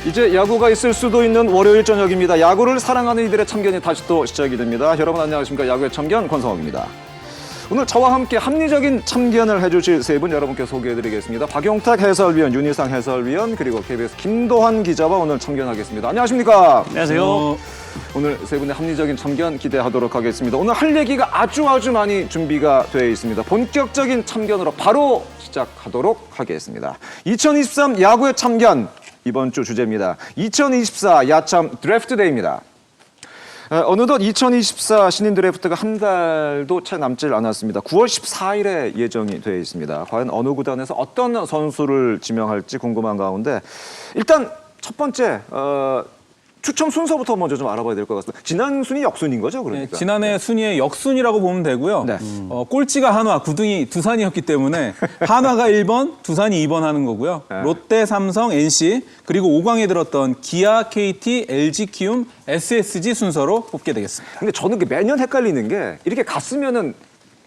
이제 야구가 있을 수도 있는 월요일 저녁입니다. 야구를 사랑하는 이들의 참견이 다시 또 시작이 됩니다. 여러분 안녕하십니까? 야구의 참견 권성욱입니다. 오늘 저와 함께 합리적인 참견을 해주실 세 분 여러분께 소개해드리겠습니다. 박용탁 해설위원, 윤희상 해설위원, 그리고 KBS 김도환 기자와 오늘 참견하겠습니다. 안녕하십니까? 안녕하세요. 오늘 세 분의 합리적인 참견 기대하도록 하겠습니다. 오늘 할 얘기가 아주 많이 준비가 되어 있습니다. 본격적인 참견으로 바로 시작하도록 하겠습니다. 2023 야구의 참견, 이번 주 주제입니다. 2024 야참 드래프트 데이입니다. 어느덧 2024 신인 드래프트가 한 달도 채 남질 않았습니다. 9월 14일에 예정이 되어 있습니다. 과연 어느 구단에서 어떤 선수를 지명할지 궁금한 가운데 일단 첫 번째 추첨 순서부터 먼저 좀 알아봐야 될 것 같습니다. 지난 순위 역순인 거죠, 그러니까? 네, 지난해 순위의 역순이라고 보면 되고요. 네. 꼴찌가 한화, 9등이 두산이었기 때문에 한화가 1번, 두산이 2번 하는 거고요. 네. 롯데, 삼성, NC, 그리고 5강에 들었던 기아, KT, LG, 키움, SSG 순서로 뽑게 되겠습니다. 근데 저는 매년 헷갈리는 게 이렇게 갔으면은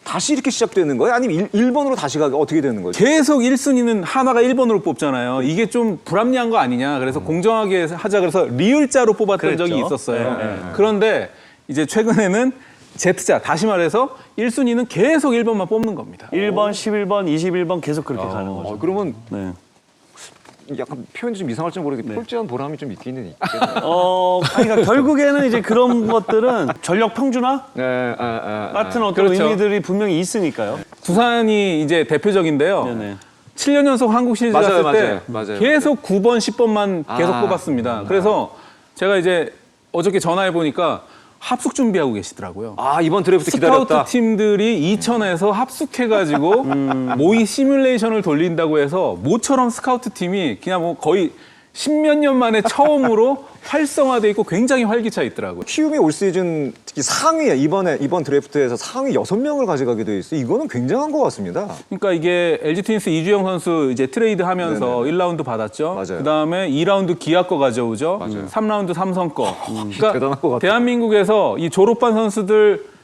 다시 이렇게 시작되는 거예요? 아니면 1번으로 다시 가게 어떻게 되는 거죠? 계속 1순위는 한화가 1번으로 뽑잖아요. 이게 좀 불합리한 거 아니냐. 그래서 공정하게 하자 그래서 리을자로 뽑았던 그랬죠. 적이 있었어요. 네. 그런데 이제 최근에는 Z자, 다시 말해서 1순위는 계속 1번만 뽑는 겁니다. 1번, 11번, 21번 계속 그렇게 가는 거죠. 그러면 네. 약간 표현이 좀 이상할지 모르겠는데 꼴찌한 보람이 좀 있기는 있겠네요. 그러니까 결국에는 이제 그런 것들은 전력 평준화 네, 같은 어떤 그렇죠. 의미들이 분명히 있으니까요. 두산이 이제 대표적인데요. 네네. 7년 연속 한국 시리즈 맞아요, 갔을 때 맞아요. 계속 9번, 10번만 계속 아. 뽑았습니다. 그래서 제가 이제 어저께 전화해 보니까 합숙 준비하고 계시더라고요. 아, 이번 드래프트 스카우트 기다렸다. 팀들이 이천에서 합숙해가지고 모의 시뮬레이션을 돌린다고 해서 모처럼 스카우트 팀이 그냥 뭐 거의 십몇 년 만에 처음으로 활성화돼 있고 굉장히 활기차 있더라고요. 키움이 올 시즌 특히 상위에 이번 드래프트에서 상위 6명을 가져가게 돼 있어요. 이거는 굉장한 것 같습니다. 그러니까 이게 LG 트윈스 이주영 선수 이제 트레이드 하면서 네네. 1라운드 받았죠. 맞아요. 그다음에 2라운드 기아 거 가져오죠. 맞아요. 3라운드 삼성 거. 대단한 것 같아요. 대한민국에서 이 졸업반 선수들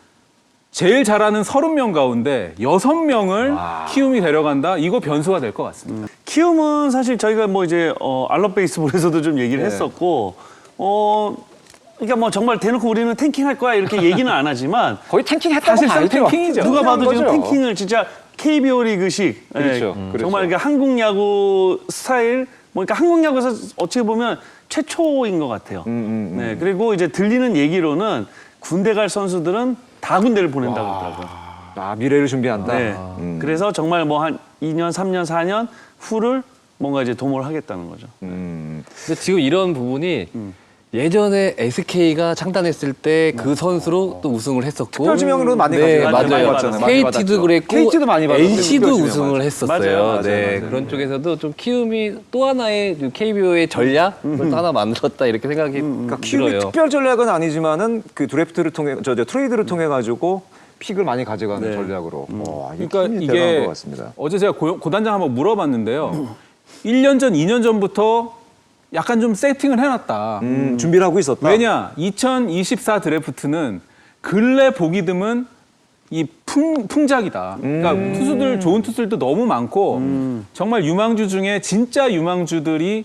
제일 잘하는 30명 가운데 6명을 키움이 데려간다. 이거 변수가 될 것 같습니다. 키움은 사실 저희가 뭐 이제 알럽 베이스볼에서도 좀 얘기를 네. 했었고 그러니까 뭐 정말 대놓고 우리는 탱킹할 거야 이렇게 얘기는 안 하지만 거의 탱킹 했다고 사실상 봐야죠. 탱킹이죠. 누가 봐도 지금 거죠. 탱킹을 진짜 KBO 리그식 그렇죠. 그렇죠. 정말 그러니까 한국 야구 스타일 뭐 그러니까 한국 야구에서 어떻게 보면 최초인 것 같아요. 네, 그리고 이제 들리는 얘기로는 군대 갈 선수들은 다 군대를 보낸다고 하더라고요. 아, 미래를 준비한다. 네. 그래서 정말 뭐 한 2년, 3년, 4년 후를 뭔가 이제 도모를 하겠다는 거죠. 근데 지금 이런 부분이 예전에 SK가 창단했을 때 그 선수로 또 우승을 했었고 특별 지명으로 많이 네, 가져갔죠. 많이 맞아요. 받았잖아요. 많이 KT도 받았죠. 그랬고 KT도 많이 받았어요. NC도 특별 지명, 우승을 맞아요. 했었어요. 맞아요. 네, 그런 쪽에서도 좀 키움이 또 하나의 KBO의 전략을 또 하나 만들었다 이렇게 생각이 그러니까 키움이 들어요. 특별 전략은 아니지만은 그 드래프트를 통해 트레이드를 통해 가지고 픽을 많이 가져가는 전략으로. 그러니까 힘이 대단한 이게 것 같습니다. 어제 제가 고단장 한번 물어봤는데요. 1년 전, 2년 전부터 약간 좀 세팅을 해놨다. 준비를 하고 있었다. 왜냐? 2024 드래프트는 근래 보기 드문 이 풍작이다. 그러니까 좋은 투수들도 너무 많고 정말 유망주 중에 진짜 유망주들이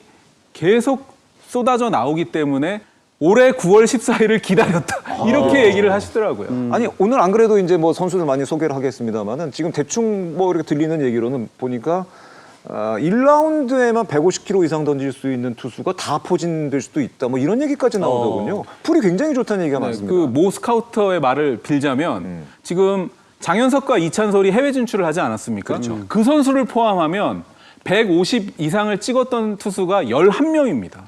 계속 쏟아져 나오기 때문에 올해 9월 14일을 기다렸다. 이렇게 얘기를 하시더라고요. 아니 오늘 안 그래도 이제 뭐 선수들 많이 소개를 하겠습니다만은 지금 대충 뭐 이렇게 들리는 얘기로는 보니까 1라운드에만 150km 이상 던질 수 있는 투수가 다 포진될 수도 있다. 뭐 이런 얘기까지 나오더군요. 풀이 굉장히 좋다는 얘기가 많습니다. 그 모 스카우터의 말을 빌자면 지금 장현석과 이찬솔이 해외 진출을 하지 않았습니까? 그 선수를 포함하면 150 이상을 찍었던 투수가 11명입니다.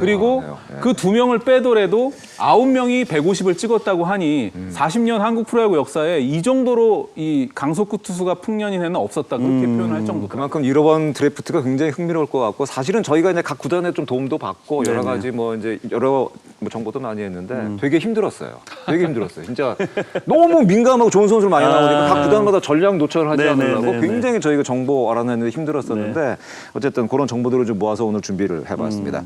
그리고 대단하네요. 예. 그 2명을 빼더라도 9명이 150을 찍었다고 하니 40년 한국 프로야구 역사에 이 정도로 이 강속구 투수가 풍년인 해는 없었다. 그렇게 표현할 정도다. 그만큼 이번 드래프트가 굉장히 흥미로울 것 같고 사실은 저희가 이제 각 구단에 좀 도움도 받고 여러 가지 뭐 이제 여러 뭐 정보도 많이 했는데 되게 힘들었어요. 되게 힘들었어요. 진짜 너무 민감하고 좋은 선수를 많이 나오니까 각 구단마다 전략 노출을 하지 않으려고 굉장히 저희가 정보 알아내는데 힘들었었는데 어쨌든 그런 정보들을 좀 모아서 오늘 준비를 해봤습니다.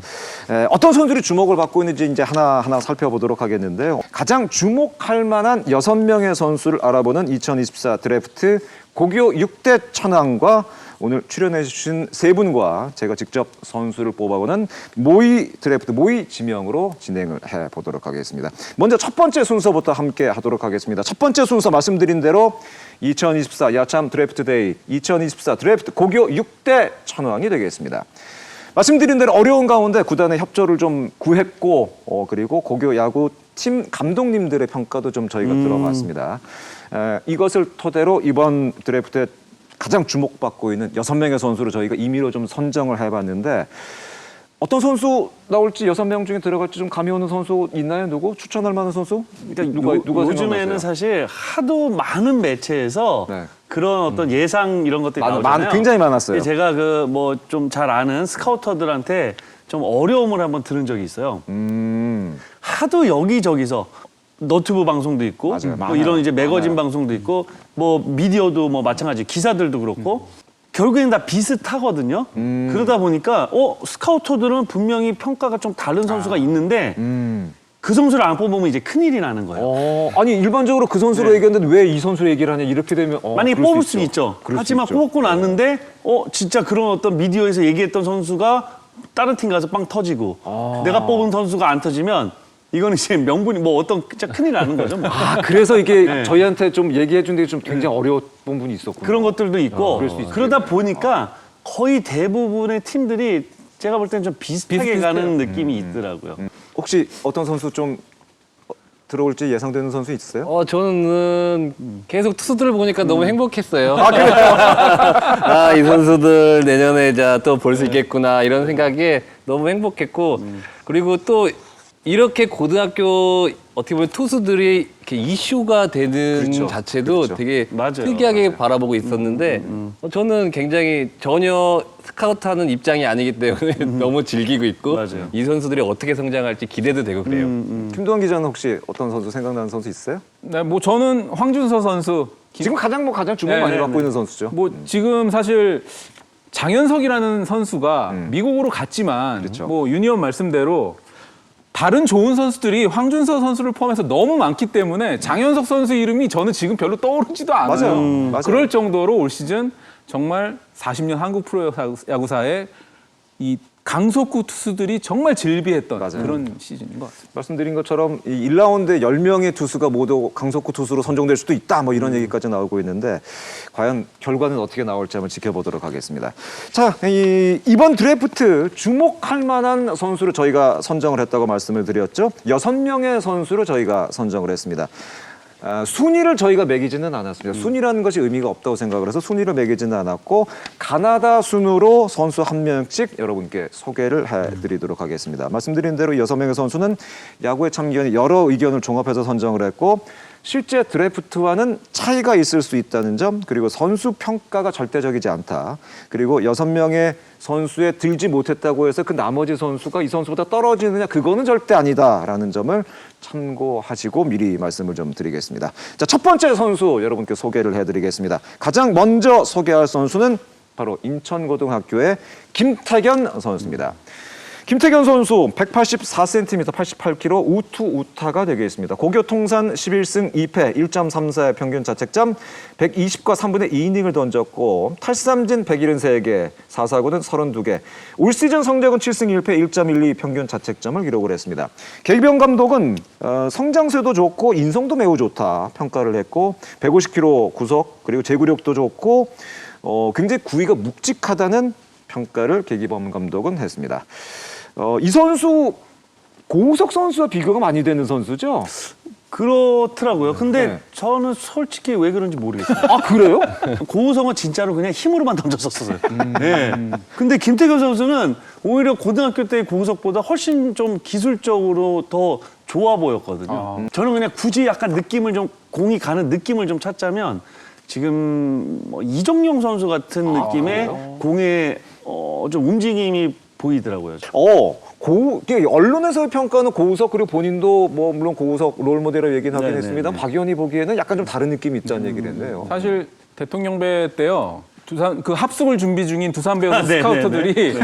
어떤 선수들이 주목을 받고 있는지 이제 하나하나 살펴보도록 하겠는데요. 가장 주목할 만한 6명의 선수를 알아보는 2024 드래프트 고교 6대 천왕과 오늘 출연해 주신 세 분과 제가 직접 선수를 뽑아보는 모의 드래프트, 모의 지명으로 진행을 해보도록 하겠습니다. 먼저 첫 번째 순서부터 함께 하도록 하겠습니다. 첫 번째 순서 말씀드린 대로 2024 야참 드래프트 데이, 2024 드래프트 고교 6대 천왕이 되겠습니다. 말씀드린 대로 어려운 가운데 구단의 협조를 좀 구했고 그리고 고교 야구팀 감독님들의 평가도 좀 저희가 들어봤습니다. 이것을 토대로 이번 드래프트에 가장 주목받고 있는 6명의 선수를 저희가 임의로 좀 선정을 해봤는데 어떤 선수 나올지 6명 중에 들어갈지 좀 감이 오는 선수 있나요? 누구? 추천할 만한 선수? 그러니까 누가 요즘에는 생각나세요? 사실 하도 많은 매체에서 네. 그런 어떤 예상 이런 것들이 나오잖아요. 굉장히 많았어요. 제가 그 뭐 좀 잘 아는 스카우터들한테 좀 어려움을 한번 들은 적이 있어요. 하도 여기저기서 너튜브 방송도 있고 맞아요. 뭐 많아요. 이런 이제 매거진 많아요. 방송도 있고 뭐 미디어도 뭐 마찬가지 기사들도 그렇고 결국엔 다 비슷하거든요. 그러다 보니까 스카우터들은 분명히 평가가 좀 다른 선수가 있는데 그 선수를 안 뽑으면 이제 큰일이 나는 거예요. 아니 일반적으로 그 선수로 얘기했는데 왜 이 선수로 얘기를 하냐 이렇게 되면 만약에 그럴 뽑을 수 수는 있죠. 그럴 수 하지만 있죠. 뽑고 났는데 진짜 그런 어떤 미디어에서 얘기했던 선수가 다른 팀 가서 빵 터지고 내가 뽑은 선수가 안 터지면 이거는 이제 명분이 뭐 어떤 진짜 큰일 나는 거죠. 뭐. 그래서 이게 네. 저희한테 좀 얘기해 준 게 좀 굉장히 어려운 분이 있었군요. 그런 것들도 있고 그럴 수 있어요. 그러다 보니까 거의 대부분의 팀들이 제가 볼 때는 좀 비슷하게 가는 느낌이 있더라고요. 혹시 어떤 선수 좀 들어올지 예상되는 선수 있어요? 저는 계속 투수들을 보니까 너무 행복했어요. 그래요? 이 선수들 내년에 또 볼 수 있겠구나 이런 생각에 너무 행복했고 그리고 또 이렇게 고등학교 어떻게 보면 투수들이 이렇게 이슈가 되는 그렇죠. 자체도 그렇죠. 되게 맞아요. 특이하게 바라보고 있었는데 저는 굉장히 전혀 스카우트하는 입장이 아니기 때문에 너무 즐기고 있고 맞아요. 이 선수들이 어떻게 성장할지 기대도 되고 그래요. 김도환 기자는 혹시 어떤 선수 생각나는 선수 있어요? 네, 뭐 저는 황준서 선수. 지금 가장 주목 많이 받고 있는 선수죠. 뭐 지금 사실 장현석이라는 선수가 미국으로 갔지만 그렇죠. 뭐 유니언 말씀대로 다른 좋은 선수들이 황준서 선수를 포함해서 너무 많기 때문에 장현석 선수 이름이 저는 지금 별로 떠오르지도 않아요. 맞아요. 그럴 정도로 올 시즌 정말 40년 한국 프로야구사의 이 강속구 투수들이 정말 질비했던 맞아요. 그런 시즌인 것 같습니다. 말씀드린 것처럼 이 1라운드에 10명의 투수가 모두 강속구 투수로 선정될 수도 있다 뭐 이런 얘기까지 나오고 있는데 과연 결과는 어떻게 나올지 한번 지켜보도록 하겠습니다. 자, 이번 드래프트 주목할 만한 선수를 저희가 선정을 했다고 말씀을 드렸죠. 6명의 선수를 저희가 선정을 했습니다. 순위를 저희가 매기지는 않았습니다. 순위라는 것이 의미가 없다고 생각을 해서 순위를 매기지는 않았고 가나다 순으로 선수 한 명씩 여러분께 소개를 해드리도록 하겠습니다. 말씀드린 대로 6명의 선수는 야구에 참견이 여러 의견을 종합해서 선정을 했고 실제 드래프트와는 차이가 있을 수 있다는 점, 그리고 선수 평가가 절대적이지 않다. 그리고 6명의 선수에 들지 못했다고 해서 그 나머지 선수가 이 선수보다 떨어지느냐, 그거는 절대 아니다라는 점을 참고하시고 미리 말씀을 좀 드리겠습니다. 자, 첫 번째 선수 여러분께 소개를 해드리겠습니다. 가장 먼저 소개할 선수는 바로 인천고등학교의 김태견 선수입니다. 김태견 선수 184cm, 88kg 우투 우타가 되겠습니다. 고교 통산 11승 2패, 1.34의 평균 자책점, 120과 3분의 2이닝을 던졌고 탈삼진 173개, 4사구는 32개. 올 시즌 성적은 7승 1패, 1.12 평균 자책점을 기록을 했습니다. 계기병 감독은 성장세도 좋고 인성도 매우 좋다 평가를 했고 150kg 구속 그리고 제구력도 좋고 굉장히 구위가 묵직하다는 평가를 계기범 감독은 했습니다. 이 선수 고우석 선수와 비교가 많이 되는 선수죠? 그렇더라고요. 근데 네. 저는 솔직히 왜 그런지 모르겠어요. 아 그래요? 고우성은 진짜로 그냥 힘으로만 던졌었어요. 네. 근데 김태균 선수는 오히려 고등학교 때의 고우석보다 훨씬 좀 기술적으로 더 좋아 보였거든요. 저는 그냥 굳이 약간 느낌을 좀 공이 가는 느낌을 좀 찾자면 지금 뭐 이정용 선수 같은 느낌의 공의 좀 움직임이 보이더라고요. 언론에서의 평가는 고우석 그리고 본인도 뭐 물론 고우석 롤모델을 얘기는 하긴 네네네. 했습니다. 박 의원이 보기에는 약간 좀 다른 느낌이 있다는 얘기를 했네요. 사실 대통령배 때요. 두산 그 합숙을 준비 중인 두산 배우 네, 스카우터들이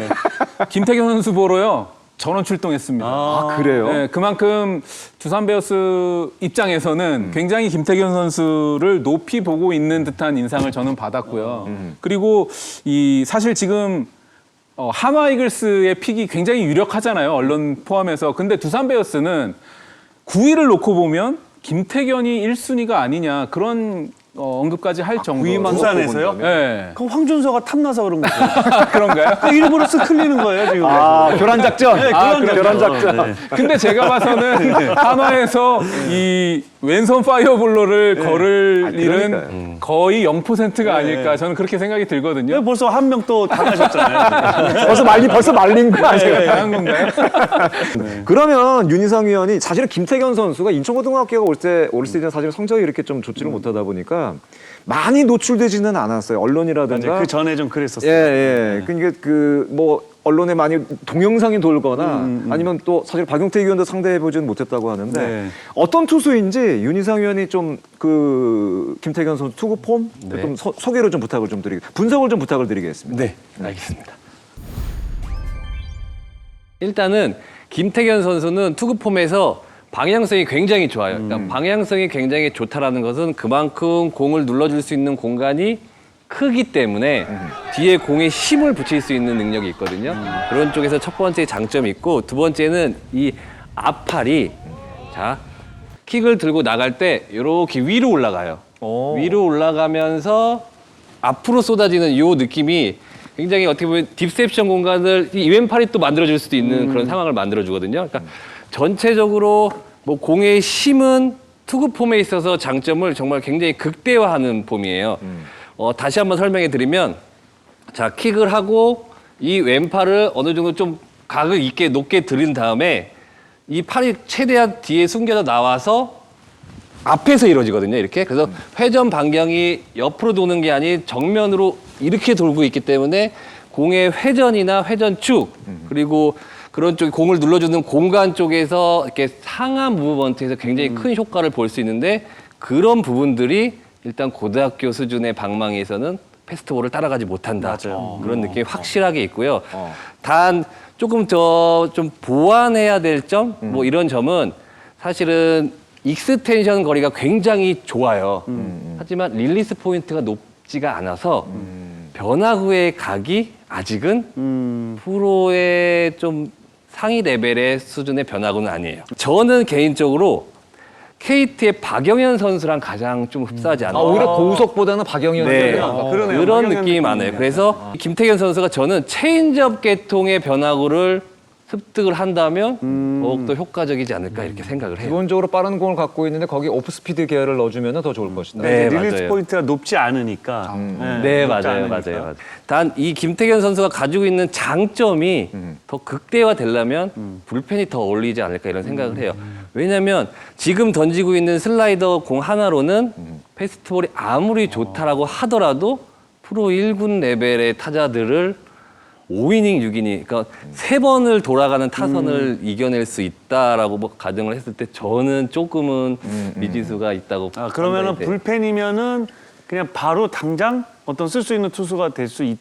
김태경 선수 보러요. 전원 출동했습니다. 아, 그래요? 네, 그만큼 두산 베어스 입장에서는 굉장히 김태균 선수를 높이 보고 있는 듯한 인상을 저는 받았고요. 그리고 이 사실 지금 한화 이글스의 픽이 굉장히 유력하잖아요. 언론 포함해서. 근데 두산 베어스는 9위를 놓고 보면 김태견이 1순위가 아니냐 그런 언급까지 할 정도로. 부산에서요? 네. 그럼 황준서가 탐나서 그런 거죠. 그런가요? 그 일부러 쓱 흘리는 거예요 지금. 교란 작전. 네, 교란 작전. 네. 근데 제가 봐서는 한화에서 이 왼손 파이어볼러를 걸을 일은 그러니까요. 거의 0%가 아닐까 저는 그렇게 생각이 들거든요. 벌써 한 명 또 당하셨잖아요. 벌써 말린 거 아니에요? 다양한 건가요? 그러면 윤희상 위원이 사실은 김태견 선수가 인천고등학교가 올 시즌 사실 성적이 이렇게 좀 좋지를 못하다 보니까 많이 노출되지는 않았어요. 언론이라든가. 맞아요. 그 전에 좀 그랬었어요. 예. 그러니까 언론에 많이 동영상이 돌거나 아니면 또 사실 박용택 위원도 상대해 보지는 못했다고 하는데 네. 어떤 투수인지 윤희상 위원이 좀 김태견 선수 투구 폼 네. 좀 소개를 좀 분석을 좀 부탁을 드리겠습니다. 네, 알겠습니다. 일단은 김태견 선수는 투구 폼에서 방향성이 굉장히 좋아요. 그러니까 방향성이 굉장히 좋다라는 것은 그만큼 공을 눌러줄 수 있는 공간이 크기 때문에 뒤에 공에 힘을 붙일 수 있는 능력이 있거든요. 그런 쪽에서 첫 번째 장점이 있고 두 번째는 이 앞팔이 자 킥을 들고 나갈 때 이렇게 위로 올라가요. 위로 올라가면서 앞으로 쏟아지는 이 느낌이 굉장히 어떻게 보면 딥셉션 공간을 이 왼팔이 또 만들어줄 수도 있는 그런 상황을 만들어주거든요. 그러니까 전체적으로 뭐 공의 힘은 투구 폼에 있어서 장점을 정말 굉장히 극대화하는 폼이에요. 다시 한번 설명해 드리면 자 킥을 하고 이 왼팔을 어느 정도 좀 각을 있게 높게 들인 다음에 이 팔이 최대한 뒤에 숨겨져 나와서 앞에서 이루어지거든요. 이렇게. 그래서 회전 반경이 옆으로 도는 게 아닌 정면으로 이렇게 돌고 있기 때문에 공의 회전이나 회전축 그리고 그런 쪽 공을 눌러주는 공간 쪽에서 이렇게 상하 무브먼트에서 굉장히 큰 효과를 볼 수 있는데 그런 부분들이 일단 고등학교 수준의 방망이에서는 패스트볼을 따라가지 못한다. 맞아요. 그런 느낌이 확실하게 있고요. 단 조금 더 좀 보완해야 될 점, 뭐 이런 점은 사실은 익스텐션 거리가 굉장히 좋아요. 하지만 릴리스 포인트가 높지가 않아서 변화 후의 각이 아직은 프로의 좀 상위 레벨의 수준의 변화구는 아니에요. 저는 개인적으로 KT의 박영현 선수랑 가장 좀 흡사하지 않나. 오히려 고우석보다는 박영현 네, 선수가 그러네요. 그런 박영현 느낌이 많아요. 그래서 김태견 선수가 저는 체인지업 계통의 변화구를 습득을 한다면 더욱더 효과적이지 않을까 이렇게 생각을 해요. 기본적으로 빠른 공을 갖고 있는데 거기 오프스피드 계열을 넣어주면 더 좋을 것이다. 네, 릴리스 맞아요. 포인트가 높지 않으니까. 네, 높지 맞아요, 않으니까. 맞아요. 단 이 김태견 선수가 가지고 있는 장점이 더 극대화되려면 불펜이 더 어울리지 않을까 이런 생각을 해요. 왜냐하면 지금 던지고 있는 슬라이더 공 하나로는 패스트볼이 아무리 좋다라고 하더라도 프로 1군 레벨의 타자들을 5이닝, 6이닝, 그러니까 3번을 돌아가는 타선을 이겨낼 수 있다라고 뭐 가정을 했을 때 저는 조금은 미지수가 있다고. 그러면은 판단이 돼요. 불펜이면은 그냥 바로 당장 어떤 쓸 수 있는 투수가 될 수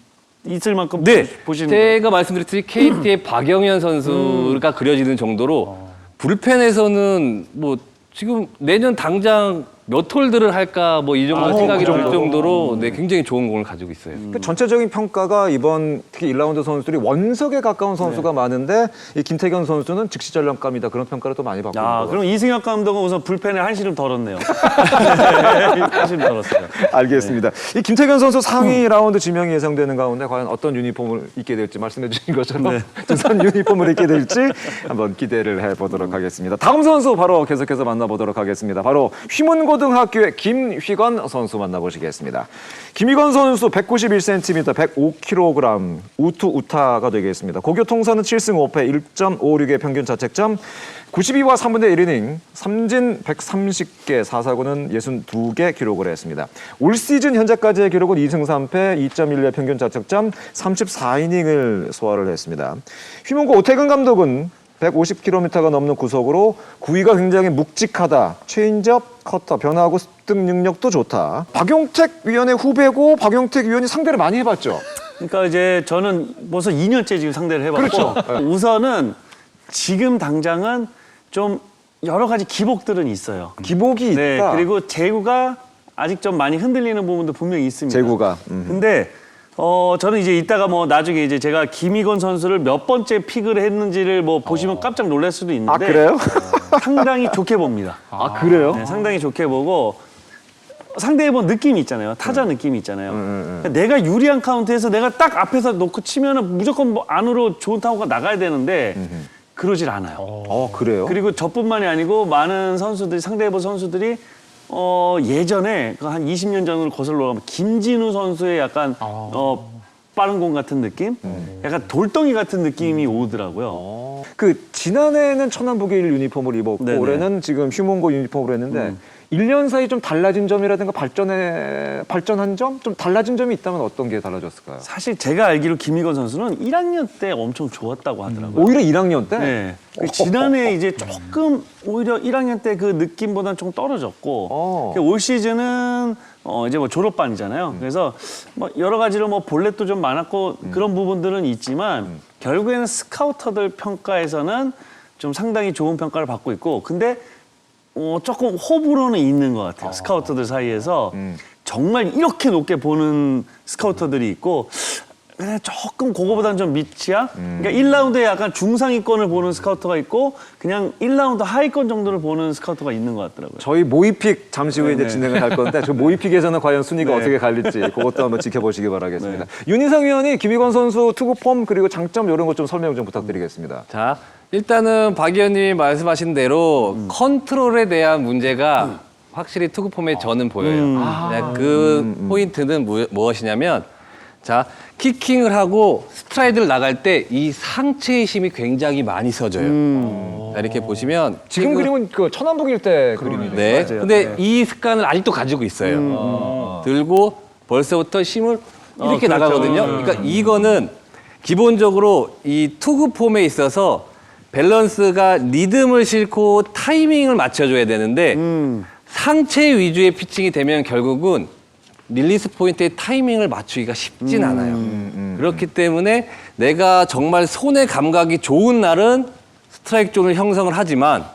있을 만큼 네, 보시는 거예요. 제가 말씀드렸듯이 KT의 박영현 선수가 그려지는 정도로 불펜에서는 뭐 지금 내년 당장 몇 홀드를 할까 뭐 이 정도 생각이 들 정도로 네, 굉장히 좋은 공을 가지고 있어요. 그 전체적인 평가가 이번 특히 1라운드 선수들이 원석에 가까운 선수가 많은데 이 김태견 선수는 즉시 전력감이다 그런 평가를 또 많이 받고 있는 것 그럼 이승엽 감독은 우선 불펜에 한시름 덜었네요. 한시름 덜었어요. 알겠습니다. 이 김태견 선수 상위 라운드 지명이 예상되는 가운데 과연 어떤 유니폼을 입게 될지 말씀해 주신 것처럼 두산 유니폼을 입게 될지 한번 기대를 해보도록 하겠습니다. 다음 선수 바로 계속해서 만나보도록 하겠습니다. 바로 휘문고등학교의 김휘건 선수 만나보시겠습니다. 김휘건 선수 191cm, 105kg, 우투 우타가 되겠습니다. 고교 통산은 7승 5패, 1.56의 평균 자책점, 92와 3분의 1이닝, 삼진 130개, 4사구는 62개 기록을 했습니다. 올 시즌 현재까지의 기록은 2승 3패, 2.1의 평균 자책점, 34이닝을 소화를 했습니다. 휘문고 오태근 감독은 150km가 넘는 구속으로 구위가 굉장히 묵직하다. 체인지업, 커터, 변화하고 습득 능력도 좋다. 박용택 위원의 후배고 박용택 위원이 상대를 많이 해봤죠. 그러니까 이제 저는 벌써 2년째 지금 상대를 해봤고 그렇죠. 우선은 지금 당장은 좀 여러 가지 기복들은 있어요. 기복이 있다. 네, 그리고 제구가 아직 좀 많이 흔들리는 부분도 분명히 있습니다. 제구가. 근데 저는 이제 이따가 뭐 나중에 이제 제가 김희건 선수를 몇 번째 픽을 했는지를 뭐 보시면 깜짝 놀랄 수도 있는데 아, 그래요? 상당히 좋게 봅니다. 아, 그래요? 네, 상당히 좋게 보고 상대해 본 느낌이 있잖아요. 타자 느낌이 있잖아요. 그러니까 내가 유리한 카운트에서 내가 딱 앞에서 놓고 치면은 무조건 뭐 안으로 좋은 타구가 나가야 되는데 그러질 않아요. 그래요? 그리고 저뿐만이 아니고 많은 선수들이 상대해 본 선수들이 예전에 그 한 20년 전으로 거슬러 가면 김진우 선수의 약간 빠른 공 같은 느낌? 약간 돌덩이 같은 느낌이 오더라고요. 그 지난해는 천안 북일 유니폼을 입었고 네네. 올해는 지금 휴먼고 유니폼으로 했는데 1년 사이 좀 달라진 점이라든가 발전한 점? 좀 달라진 점이 있다면 어떤 게 달라졌을까요? 사실 제가 알기로 김희건 선수는 1학년 때 엄청 좋았다고 하더라고요. 오히려 1학년 때? 네. 그 지난해 이제 조금 오히려 1학년 때 그 느낌보다는 좀 떨어졌고 올 시즌은 이제 뭐 졸업반이잖아요. 그래서 뭐 여러 가지로 뭐 볼넷도 좀 많았고 그런 부분들은 있지만 결국에는 스카우터들 평가에서는 좀 상당히 좋은 평가를 받고 있고 근데 조금 호불호는 있는 것 같아요. 스카우터들 사이에서 정말 이렇게 높게 보는 스카우터들이 있고 그냥 조금 그거보다는 좀 밑이야. 그러니까 1라운드에 약간 중상위권을 보는 스카우터가 있고 그냥 1라운드 하위권 정도를 보는 스카우터가 있는 것 같더라고요. 저희 모의픽 잠시 후에 이제 네네. 진행을 할 건데 저 모의픽에서는 과연 순위가 네. 어떻게 갈릴지 그것도 한번 지켜보시기 바라겠습니다. 윤희상 위원이 김희건 선수 투구 폼 그리고 장점 이런 것 좀 설명 좀 부탁드리겠습니다. 자, 일단은 박 의원님이 말씀하신 대로 컨트롤에 대한 문제가 확실히 투구 폼에 저는 보여요. 네, 그 포인트는 무엇이냐면 자, 키킹을 하고 스트라이드를 나갈 때 이 상체의 힘이 굉장히 많이 써져요. 자, 이렇게 보시면 지금 그림은 그 천안 북일 때 그림이네요. 네. 맞아요. 근데 이 습관을 아직도 가지고 있어요. 들고 벌써부터 힘을 이렇게 그렇죠. 나가거든요. 그러니까 이거는 기본적으로 이 투구 폼에 있어서 밸런스가 리듬을 싣고 타이밍을 맞춰줘야 되는데 상체 위주의 피칭이 되면 결국은 릴리스 포인트의 타이밍을 맞추기가 쉽진 않아요. 그렇기 때문에 내가 정말 손의 감각이 좋은 날은 스트라이크 존을 형성을 하지만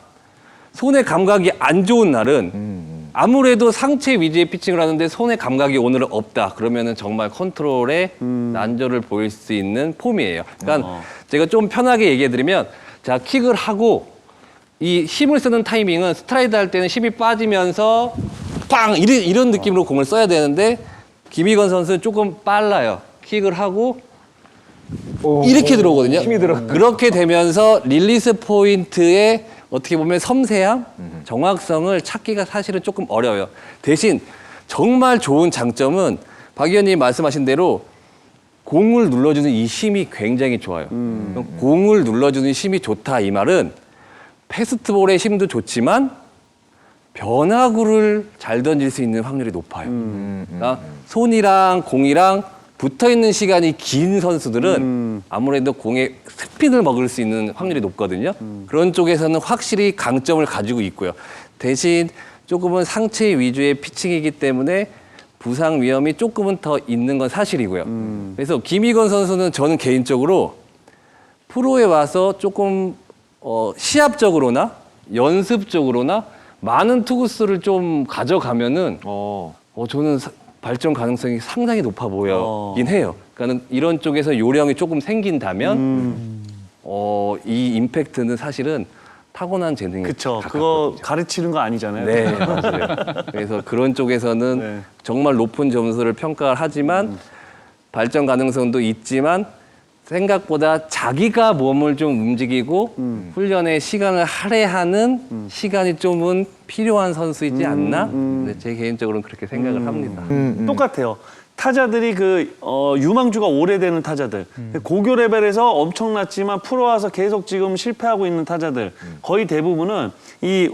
손의 감각이 안 좋은 날은 아무래도 상체 위주의 피칭을 하는데 손의 감각이 오늘은 없다. 그러면은 정말 컨트롤에 난조를 보일 수 있는 폼이에요. 그러니까 제가 좀 편하게 얘기해드리면 자, 킥을 하고 이 힘을 쓰는 타이밍은 스트라이드 할 때는 힘이 빠지면서 빵! 이런 느낌으로 공을 써야 되는데 김희건 선수는 조금 빨라요. 킥을 하고 이렇게 들어오거든요. 힘이 들어. 그렇게 되면서 릴리스 포인트의 어떻게 보면 섬세함, 정확성을 찾기가 사실은 조금 어려워요. 대신 정말 좋은 장점은 박 의원님이 말씀하신 대로 공을 눌러주는 이 힘이 굉장히 좋아요. 공을 눌러주는 힘이 좋다 이 말은 패스트볼의 힘도 좋지만 변화구를 잘 던질 수 있는 확률이 높아요. 그러니까 손이랑 공이랑 붙어있는 시간이 긴 선수들은 아무래도 공에 스핀을 먹을 수 있는 확률이 높거든요. 그런 쪽에서는 확실히 강점을 가지고 있고요. 대신 조금은 상체 위주의 피칭이기 때문에 부상 위험이 조금은 더 있는 건 사실이고요. 그래서 김희건 선수는 저는 개인적으로 프로에 와서 조금 시합적으로나 연습적으로나 많은 투구수를 좀 가져가면은 저는 발전 가능성이 상당히 높아 보이긴 해요. 그러니까 이런 쪽에서 요령이 조금 생긴다면 이 임팩트는 사실은 타고난 재능이 그쵸. 가깝거든요. 그거 가르치는 거 아니잖아요. 네, 맞아요. 그래서 그런 쪽에서는 네. 정말 높은 점수를 평가를 하지만 발전 가능성도 있지만 생각보다 자기가 몸을 좀 움직이고 훈련에 시간을 할애하는 시간이 좀은 필요한 선수이지 않나? 네, 제 개인적으로는 그렇게 생각을 합니다. 똑같아요. 타자들이 유망주가 오래되는 타자들, 고교 레벨에서 엄청났지만 프로 와서 계속 지금 실패하고 있는 타자들 거의 대부분은 이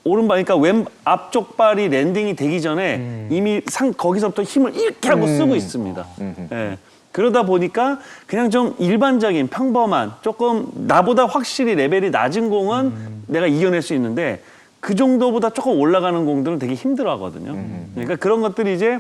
오른발, 그러니까 왼 앞쪽 발이 랜딩이 되기 전에 이미 거기서부터 힘을 이렇게 하고 쓰고 있습니다. 예. 그러다 보니까 그냥 좀 일반적인 평범한 조금 나보다 확실히 레벨이 낮은 공은 내가 이겨낼 수 있는데 그 정도보다 조금 올라가는 공들은 되게 힘들어하거든요. 그러니까 그런 것들이 이제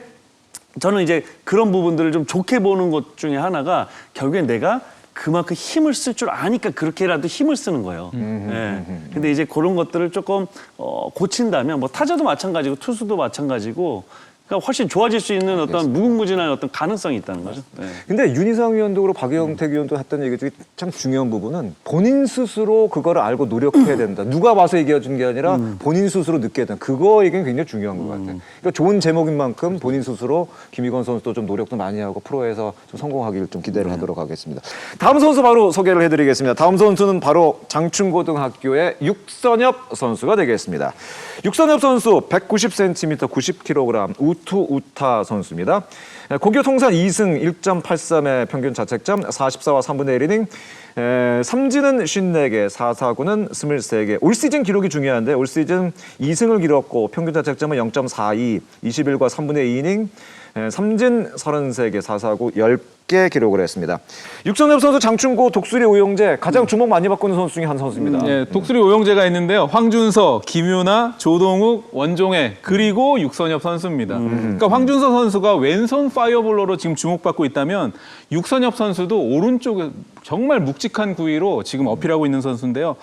저는 이제 그런 부분들을 좀 좋게 보는 것 중에 하나가 결국엔 내가 그만큼 힘을 쓸 줄 아니까 그렇게라도 힘을 쓰는 거예요. 근데 이제 그런 것들을 조금 고친다면 뭐 타자도 마찬가지고 투수도 마찬가지고 그러니까 훨씬 좋아질 수 있는 어떤 무궁무진한 어떤 가능성이 있다는 거죠. 네. 근데 윤희상 위원도 그렇고 박영택 위원도 했던 얘기 중에 참 중요한 부분은 본인 스스로 그거를 알고 노력해야 된다. 누가 와서 얘기해 준 게 아니라 본인 스스로 느껴야 된다. 그거 얘기는 굉장히 중요한 것 같아요. 그러니까 좋은 제목인 만큼 본인 스스로 김희건 선수도 좀 노력도 많이 하고 프로에서 좀 성공하기를 좀 기대를 하도록 하겠습니다. 다음 선수 바로 소개를 해드리겠습니다. 다음 선수는 바로 장충고등학교의 육선엽 선수가 되겠습니다. 육선엽 선수 190cm, 90kg 우투 우타 선수입니다. 고교 통산 2승 1.83의 평균 자책점 44와 3분의 1이닝, 삼진은 54개, 4사구는 23개. 올 시즌 기록이 중요한데 올 시즌 2승을 기록했고 평균 자책점은 0.42, 21과 3분의 2이닝, 삼진 33개, 4사구 10개 기록을 했습니다. 육선엽 선수 장충고 독수리 오영재 가장 주목 많이 받고 있는 선수 중에 한 선수입니다. 예, 독수리 오영재가 있는데요. 황준서, 김유나, 조동욱, 원종혜 그리고 육선엽 선수입니다. 그러니까 황준서 선수가 왼손 파이어볼러로 지금 주목받고 있다면 육선엽 선수도 오른쪽에 정말 묵직한 구위로 지금 어필하고 있는 선수인데요.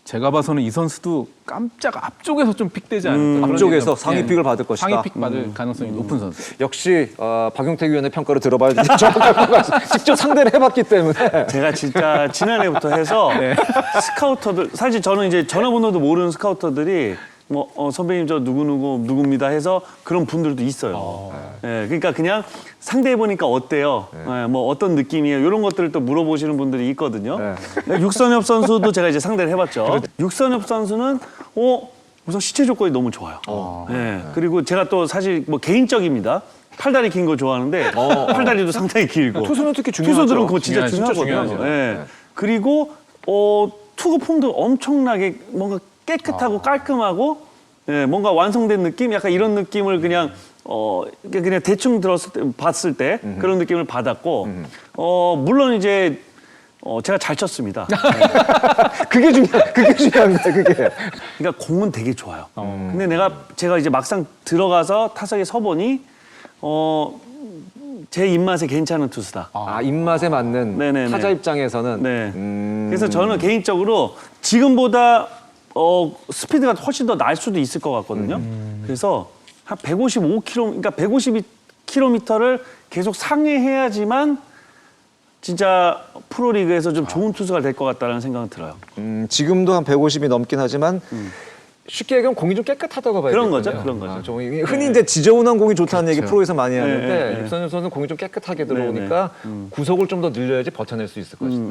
제가 봐서는 이 선수도 깜짝 앞쪽에서 좀 픽되지 않을까. 그런 앞쪽에서 생각- 상위 픽을 받을 것이다. 상위 픽 받을 가능성이 높은 선수. 역시 박용택 위원의 평가를 들어봐야 정확할 것 같습니다. 직접 상대를 해봤기 때문에. 제가 진짜 지난해부터 해서 스카우터들 사실 저는 이제 전화번호도 모르는 스카우터들이 뭐 선배님 저 누구입니다 해서 그런 분들도 있어요. 예, 그러니까 그냥 상대해 보니까 어때요? 예, 뭐 어떤 느낌이에요? 이런 것들을 또 물어보시는 분들이 있거든요. 육선엽 선수도 제가 이제 상대를 해봤죠. 육선엽 선수는 우선 시체 조건이 너무 좋아요. 예, 그리고 제가 또 사실 뭐 개인적입니다. 팔다리 긴 거 좋아하는데 팔다리도 상당히 길고 투수는 특히 중요하죠. 투수들은 그거 진짜 진짜 중요하거든요. 중요하죠. 예. 그리고 투구 폼도 엄청나게 뭔가 깨끗하고 깔끔하고 예, 뭔가 완성된 느낌, 약간 이런 느낌을 그냥 그냥 대충 봤을 때 그런 느낌을 받았고 물론 이제 제가 잘 쳤습니다. 그게 중요합니다. 그게. 그러니까 공은 되게 좋아요. 근데 제가 이제 막상 들어가서 타석에 서 보니 제 입맛에 괜찮은 투수다. 입맛에 맞는 네네네. 타자 입장에서는. 네. 그래서 저는 개인적으로 지금보다 스피드가 훨씬 더 날 수도 있을 것 같거든요. 그래서 한 155km, 그러니까 152km를 계속 상회해야지만 진짜 프로리그에서 좀 좋은 투수가 될 것 같다는 생각은 들어요. 지금도 한 150이 넘긴 하지만 쉽게 얘기하면 공이 좀 깨끗하다고 봐야 그런 되거든요. 거죠, 그런 거죠. 좀 흔히 이제 지저분한 공이 좋다는 얘기 프로에서 많이 하는데 네, 네. 육선엽 선수는 공이 좀 깨끗하게 들어오니까 구속을 좀 더 늘려야지 버텨낼 수 있을 것이다.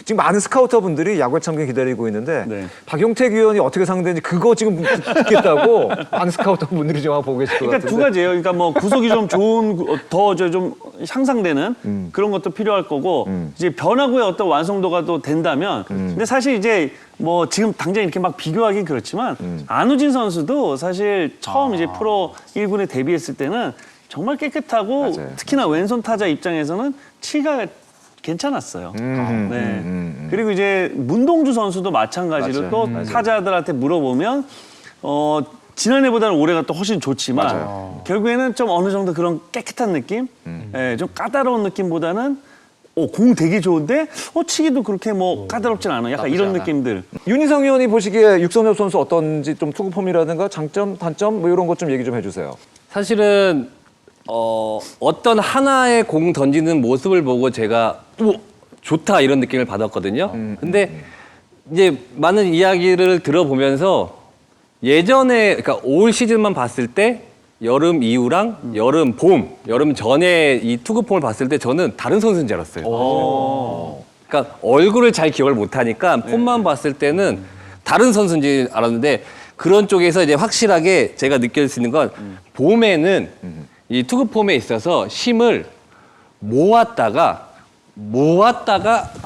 지금 많은 스카우터 분들이 야구에 참견 기다리고 있는데 네. 박용택 위원이 어떻게 상대인지 그거 지금 듣겠다고 많은 스카우터 분들이 지금 보고 계실 것 그러니까 같은데. 두 가지예요. 그러니까 뭐 구속이 좀 좋은, 더 좀 향상되는 그런 것도 필요할 거고 이제 변화구의 어떤 완성도가 또 된다면 근데 사실 이제 뭐 지금 당장 이렇게 막 비교하기 그렇지만 안우진 선수도 사실 처음 이제 프로 1군에 데뷔했을 때는 정말 깨끗하고 맞아요. 특히나 왼손 타자 입장에서는 치가 괜찮았어요. 네. 그리고 이제 문동주 선수도 마찬가지로 맞아요. 또 타자들한테 물어보면 지난해보다는 올해가 또 훨씬 좋지만 결국에는 좀 어느 정도 그런 깨끗한 느낌, 예, 좀 까다로운 느낌보다는 공 되게 좋은데 치기도 그렇게 뭐 까다롭진 않아. 약간 이런 느낌들. 윤희상 위원이 보시기에 육선엽 선수 어떤지 좀 투구 폼이라든가 장점, 단점 뭐 이런 것 좀 얘기 좀 해주세요. 사실은 어떤 하나의 공 던지는 모습을 보고 제가 좋다 이런 느낌을 받았거든요. 근데 이제 많은 이야기를 들어보면서 예전에 그러니까 올 시즌만 봤을 때 여름 이후랑 여름 전에 이 투구폼을 봤을 때 저는 다른 선수인 줄 알았어요. 그러니까 얼굴을 잘 기억을 못하니까 폼만 봤을 때는 다른 선수인지 알았는데 그런 쪽에서 이제 확실하게 제가 느낄 수 있는 건 봄에는 이 투구폼에 있어서 힘을 모았다가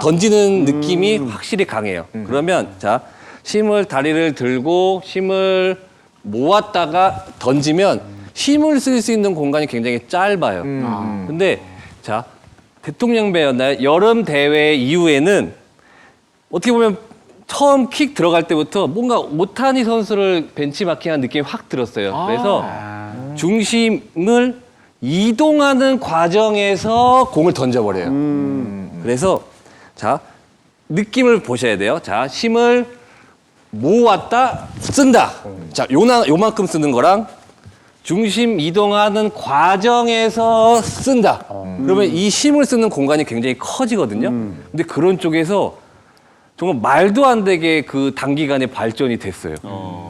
던지는 느낌이 확실히 강해요. 그러면 자 힘을 다리를 들고 힘을 모았다가 던지면 힘을 쓸 수 있는 공간이 굉장히 짧아요. 근데 자 대통령배였나요? 여름 대회 이후에는 어떻게 보면 처음 킥 들어갈 때부터 뭔가 오타니 선수를 벤치마킹한 느낌이 확 들었어요. 그래서 중심을 이동하는 과정에서 공을 던져버려요. 그래서 자, 느낌을 보셔야 돼요. 자, 힘을 모았다 쓴다. 자, 요만큼 쓰는 거랑 중심 이동하는 과정에서 쓴다. 그러면 이 힘을 쓰는 공간이 굉장히 커지거든요. 근데 그런 쪽에서 정말 말도 안 되게 그 단기간에 발전이 됐어요.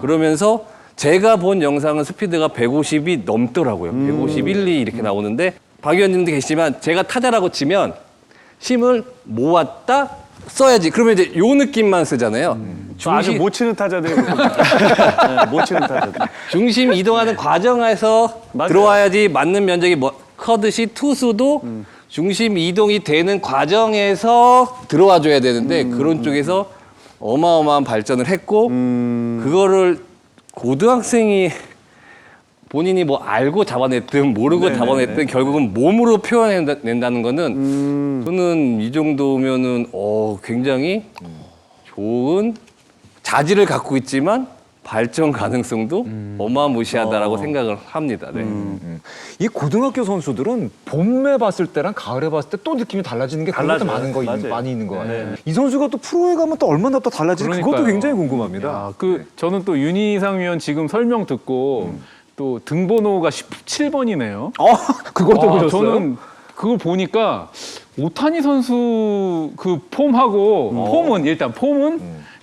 그러면서 제가 본 영상은 스피드가 150이 넘더라고요. 151, 2 이렇게 나오는데 박 의원님도 계시지만 제가 타자라고 치면 힘을 모았다 써야지. 그러면 이제 요 느낌만 쓰잖아요. 아주 못 치는 타자들이 네, 못 치는 타자들. 중심 이동하는 과정에서 맞아요. 들어와야지 맞는 면적이 뭐 커듯이 투수도 중심 이동이 되는 과정에서 들어와 줘야 되는데 그런 쪽에서 어마어마한 발전을 했고 그거를 고등학생이 본인이 뭐 알고 잡아냈든 모르고 잡아냈든 결국은 몸으로 표현해낸다는 거는 저는 이 정도면은 굉장히 좋은 자질을 갖고 있지만 발전 가능성도 어마무시하다라고 생각을 합니다. 네. 이 고등학교 선수들은 봄에 봤을 때랑 가을에 봤을 때 또 느낌이 달라지는 게 그것도 달라져요. 맞아요. 많이 있는 것 같아요. 이 선수가 또 프로에 가면 또 얼마나 또 달라질지 그것도 그러니까요. 굉장히 궁금합니다. 야, 저는 또 윤희상 위원 지금 설명 듣고 또 등번호가 17번이네요. 그걸 또 보셨어요? 저는 그걸 보니까 오타니 선수 그 폼은 일단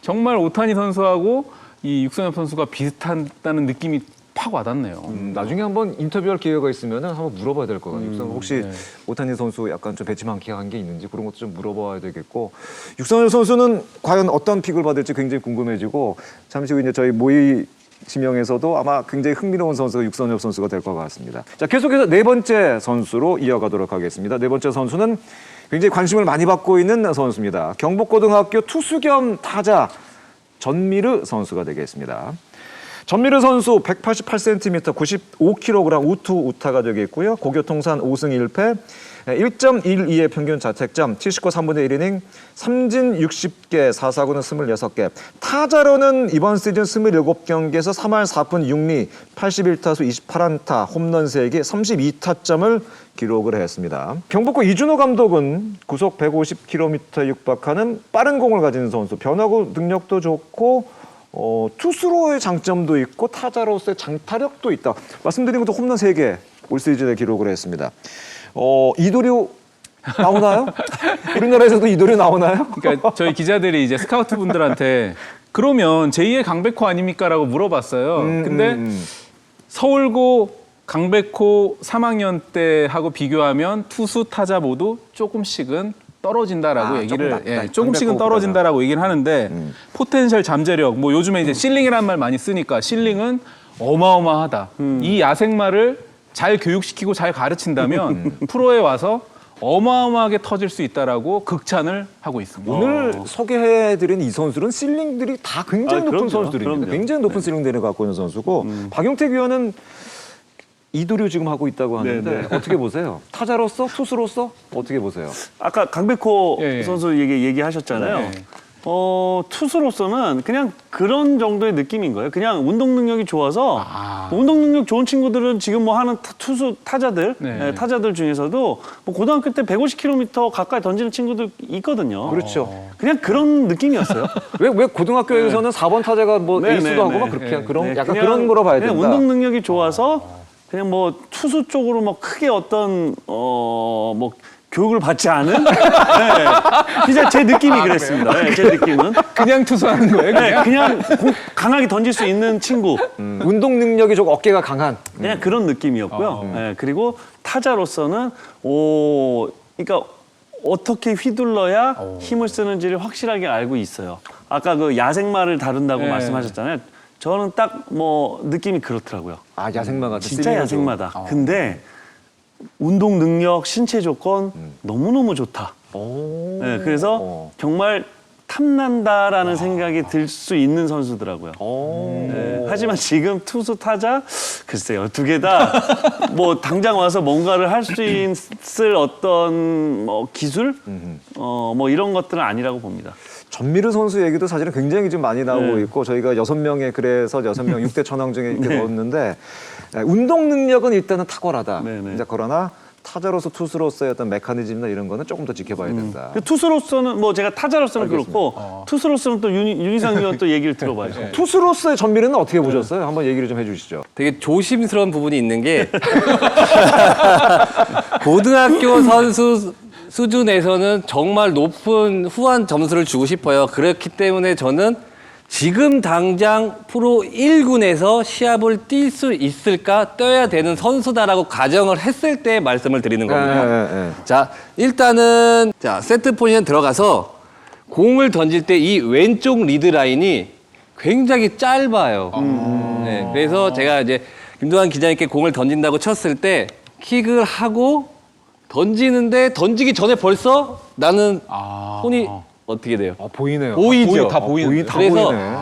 정말 오타니 선수하고 이 육선엽 선수가 비슷하다는 느낌이 팍 와닿네요. 나중에 한번 인터뷰할 기회가 있으면 한번 물어봐야 될 것 같아요. 혹시 오타니 선수 약간 좀 배치만키한 게 있는지 그런 것도 좀 물어봐야 되겠고 육선엽 선수는 과연 어떤 픽을 받을지 굉장히 궁금해지고 잠시 후 이제 저희 모의 지명에서도 아마 굉장히 흥미로운 선수가 육선엽 선수가 될 것 같습니다. 자, 계속해서 네 번째 선수로 이어가도록 하겠습니다. 네 번째 선수는 굉장히 관심을 많이 받고 있는 선수입니다. 경북고등학교 투수 겸 타자 전미르 선수가 되겠습니다. 전미르 선수 188cm, 95kg 우투 우타가 되겠고요. 고교통산 5승 1패, 1.12의 평균 자책점, 79 3분의 1이닝, 삼진 60개, 4사구는 26개. 타자로는 이번 시즌 27경기에서 3할 4푼 6리, 81타수 28안타, 홈런 3개, 32타점을 기록을 했습니다. 경북고 이준호 감독은 구속 150km에 육박하는 빠른 공을 가진 선수, 변화구 능력도 좋고 투수로의 장점도 있고 타자로서의 장타력도 있다. 말씀드린 것도 홈런 3개 올 시즌에 기록을 했습니다. 이도류 나오나요? 우리나라에서도 이도류 나오나요? 그러니까 저희 기자들이 이제 스카우트 분들한테 그러면 제2의 강백호 아닙니까라고 물어봤어요. 근데 서울고 강백호 3학년 때하고 비교하면 투수 타자 모두 조금씩은 떨어진다라고 얘기를 조금 낮다. 조금씩은 강백호보다는. 떨어진다라고 얘기를 하는데 포텐셜 잠재력 뭐 요즘에 이제 실링이라는 말 많이 쓰니까 실링은 어마어마하다. 이 야생마를 잘 교육시키고 잘 가르친다면 프로에 와서 어마어마하게 터질 수 있다라고 극찬을 하고 있습니다. 오늘 소개해드린 이 선수는 실링들이 다 굉장히 높은 그럼요. 선수들입니다. 그럼요. 굉장히 높은 실링들을 갖고 있는 선수고 박용택 위원은 이도류 지금 하고 있다고 하는데 어떻게 보세요? 타자로서 투수로서 어떻게 보세요? 아까 강백호 예, 예. 선수 얘기하셨잖아요. 네. 투수로서는 그냥 그런 정도의 느낌인 거예요. 그냥 운동 능력이 좋아서 운동 능력 좋은 친구들은 지금 뭐 하는 타자들 네. 타자들 중에서도 뭐 고등학교 때 150km 가까이 던지는 친구들 있거든요. 그렇죠. 그냥 그런 느낌이었어요. 왜 고등학교에서는 4번 타자가 뭐 네, 에이스도 네, 하고 네. 막 그렇게 그런 네, 약간 그냥- 그런 거로 봐야 된다. 그냥 운동 능력이 좋아서 그냥 뭐 투수 쪽으로 뭐 크게 어떤 뭐 교육을 받지 않은 그냥 제 느낌이 그랬습니다. 네, 제 느낌은 그냥 투수하는 거예요? 네, 그냥 강하게 던질 수 있는 친구 운동 능력이 좀 어깨가 강한. 그냥 그런 느낌이었고요. 네, 그리고 타자로서는 그러니까 어떻게 휘둘러야 힘을 쓰는지를 확실하게 알고 있어요. 아까 그 야생마를 다룬다고 네. 말씀하셨잖아요. 저는 딱 뭐 느낌이 그렇더라고요. 아 야생마 같은. 진짜 실링을 야생마다. 근데 운동 능력, 신체 조건 너무너무 좋다. 오. 네, 그래서 정말 탐난다라는 생각이 들 수 있는 선수더라고요. 오. 네, 하지만 지금 투수 타자 글쎄요 두 개 다 뭐 당장 와서 뭔가를 할 수 있을 어떤 뭐 기술 뭐 이런 것들은 아니라고 봅니다. 전미르 선수 얘기도 사실은 굉장히 좀 많이 나오고 네. 있고 저희가 6명의 그래서 6명 6대 천왕 중에 이렇게 넣었는데 운동 능력은 일단은 탁월하다. 네, 네. 이제 그러나 타자로서 투수로서의 어떤 메커니즘이나 이런 거는 조금 더 지켜봐야 된다. 그 투수로서는 뭐 제가 타자로서는 그렇고 투수로서는 또 윤희상 위원 또 얘기를 들어봐야죠. 투수로서의 전미래는 어떻게 보셨어요? 한번 얘기를 좀 해주시죠. 되게 조심스러운 부분이 있는 게 고등학교 선수 수준에서는 정말 높은 후한 점수를 주고 싶어요. 그렇기 때문에 저는 지금 당장 프로 1군에서 시합을 뛸 수 있을까, 뛰어야 되는 선수다라고 가정을 했을 때 말씀을 드리는 겁니다. 자, 일단은 자, 세트 포지션 들어가서 공을 던질 때 이 왼쪽 리드 라인이 굉장히 짧아요. 네, 그래서 제가 이제 김도환 기자님께 공을 던진다고 쳤을 때 킥을 하고 던지는데 던지기 전에 벌써 나는 손이 어떻게 돼요? 보이네요. 보이죠? 다 보이는데. 다 그래서 보이네.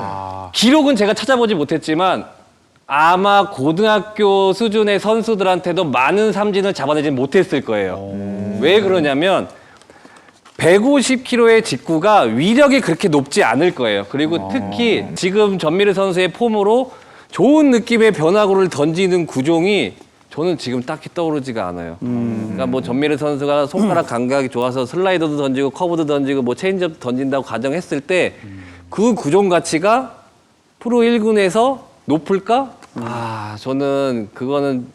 기록은 제가 찾아보지 못했지만 아마 고등학교 수준의 선수들한테도 많은 삼진을 잡아내지 못했을 거예요. 왜 그러냐면 150km의 직구가 위력이 그렇게 높지 않을 거예요. 그리고 특히 지금 전미르 선수의 폼으로 좋은 느낌의 변화구를 던지는 구종이 저는 지금 딱히 떠오르지가 않아요. 그러니까 뭐 전미르 선수가 손가락 감각이 좋아서 슬라이더도 던지고 커브도 던지고 뭐 체인지업도 던진다고 가정했을 때 그 구종 가치가 프로 1군에서 높을까? 저는 그거는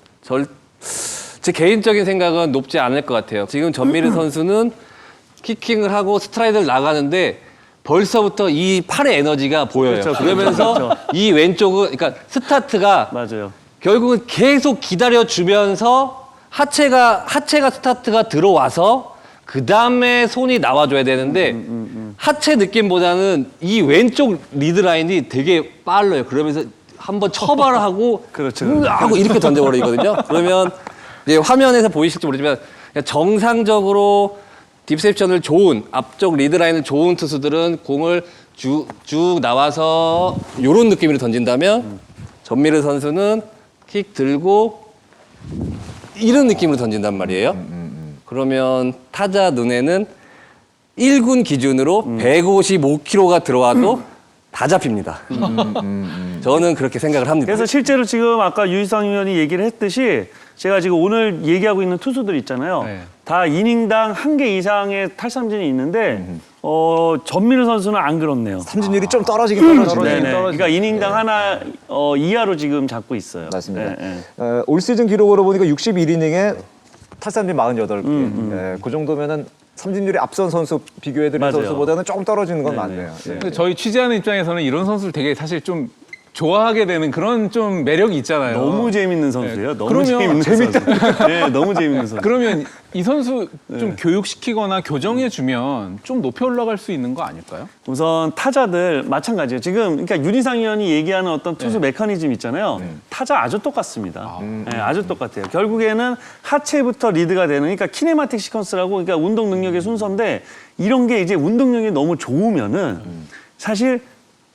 제 개인적인 생각은 높지 않을 것 같아요. 지금 전미르 선수는 키킹을 하고 스트라이드를 나가는데 벌써부터 이 팔의 에너지가 보여요. 그렇죠, 그러면서 그렇죠. 이 왼쪽은 그러니까 스타트가 맞아요. 결국은 계속 기다려주면서 하체가 스타트가 들어와서 그 다음에 손이 나와줘야 되는데 하체 느낌보다는 이 왼쪽 리드 라인이 되게 빨라요. 그러면서 한번 처발을 하고 그렇죠. 하고 이렇게 던져버리거든요. 그러면 이제 화면에서 보이실지 모르지만 그냥 정상적으로 딥셉션을 좋은 앞쪽 리드 라인을 좋은 투수들은 공을 쭉 나와서 이런 느낌으로 던진다면 전미르 선수는 킥 들고 이런 느낌으로 던진단 말이에요. 그러면 타자 눈에는 1군 기준으로 155km가 들어와도 다 잡힙니다. 저는 그렇게 생각을 합니다. 그래서 실제로 지금 아까 유희상 의원이 얘기를 했듯이 제가 지금 오늘 얘기하고 있는 투수들 있잖아요. 네. 다 이닝당 1개 이상의 탈삼진이 있는데 전민우 선수는 안 그렇네요. 삼진율이 좀 떨어지긴 떨어지네. 네네. 그러니까 이닝당 하나 이하로 지금 잡고 있어요. 맞습니다. 네, 네. 올 시즌 기록으로 보니까 61이닝에 탈삼진 48개. 그 정도면은 삼진율이 앞선 선수 비교해드린 맞아요. 선수보다는 조금 떨어지는 건 네네. 맞네요. 예. 근데 저희 취재하는 입장에서는 이런 선수를 되게 사실 좀 좋아하게 되는 그런 좀 매력이 있잖아요. 너무 재밌는 선수예요. 너무 그러면 재밌는 선수. 네, 너무 재밌는 선수. 그러면 이 선수 좀 교육시키거나 교정해주면 좀 높이 올라갈 수 있는 거 아닐까요? 우선 타자들 마찬가지예요. 지금 그러니까 윤희상 의원이 얘기하는 어떤 투수 메커니즘 있잖아요. 타자 아주 똑같습니다. 네, 아주 똑같아요. 결국에는 하체부터 리드가 되는 그러니까 키네마틱 시퀀스라고 그러니까 운동 능력의 순서인데 이런 게 이제 운동 능력이 너무 좋으면은 사실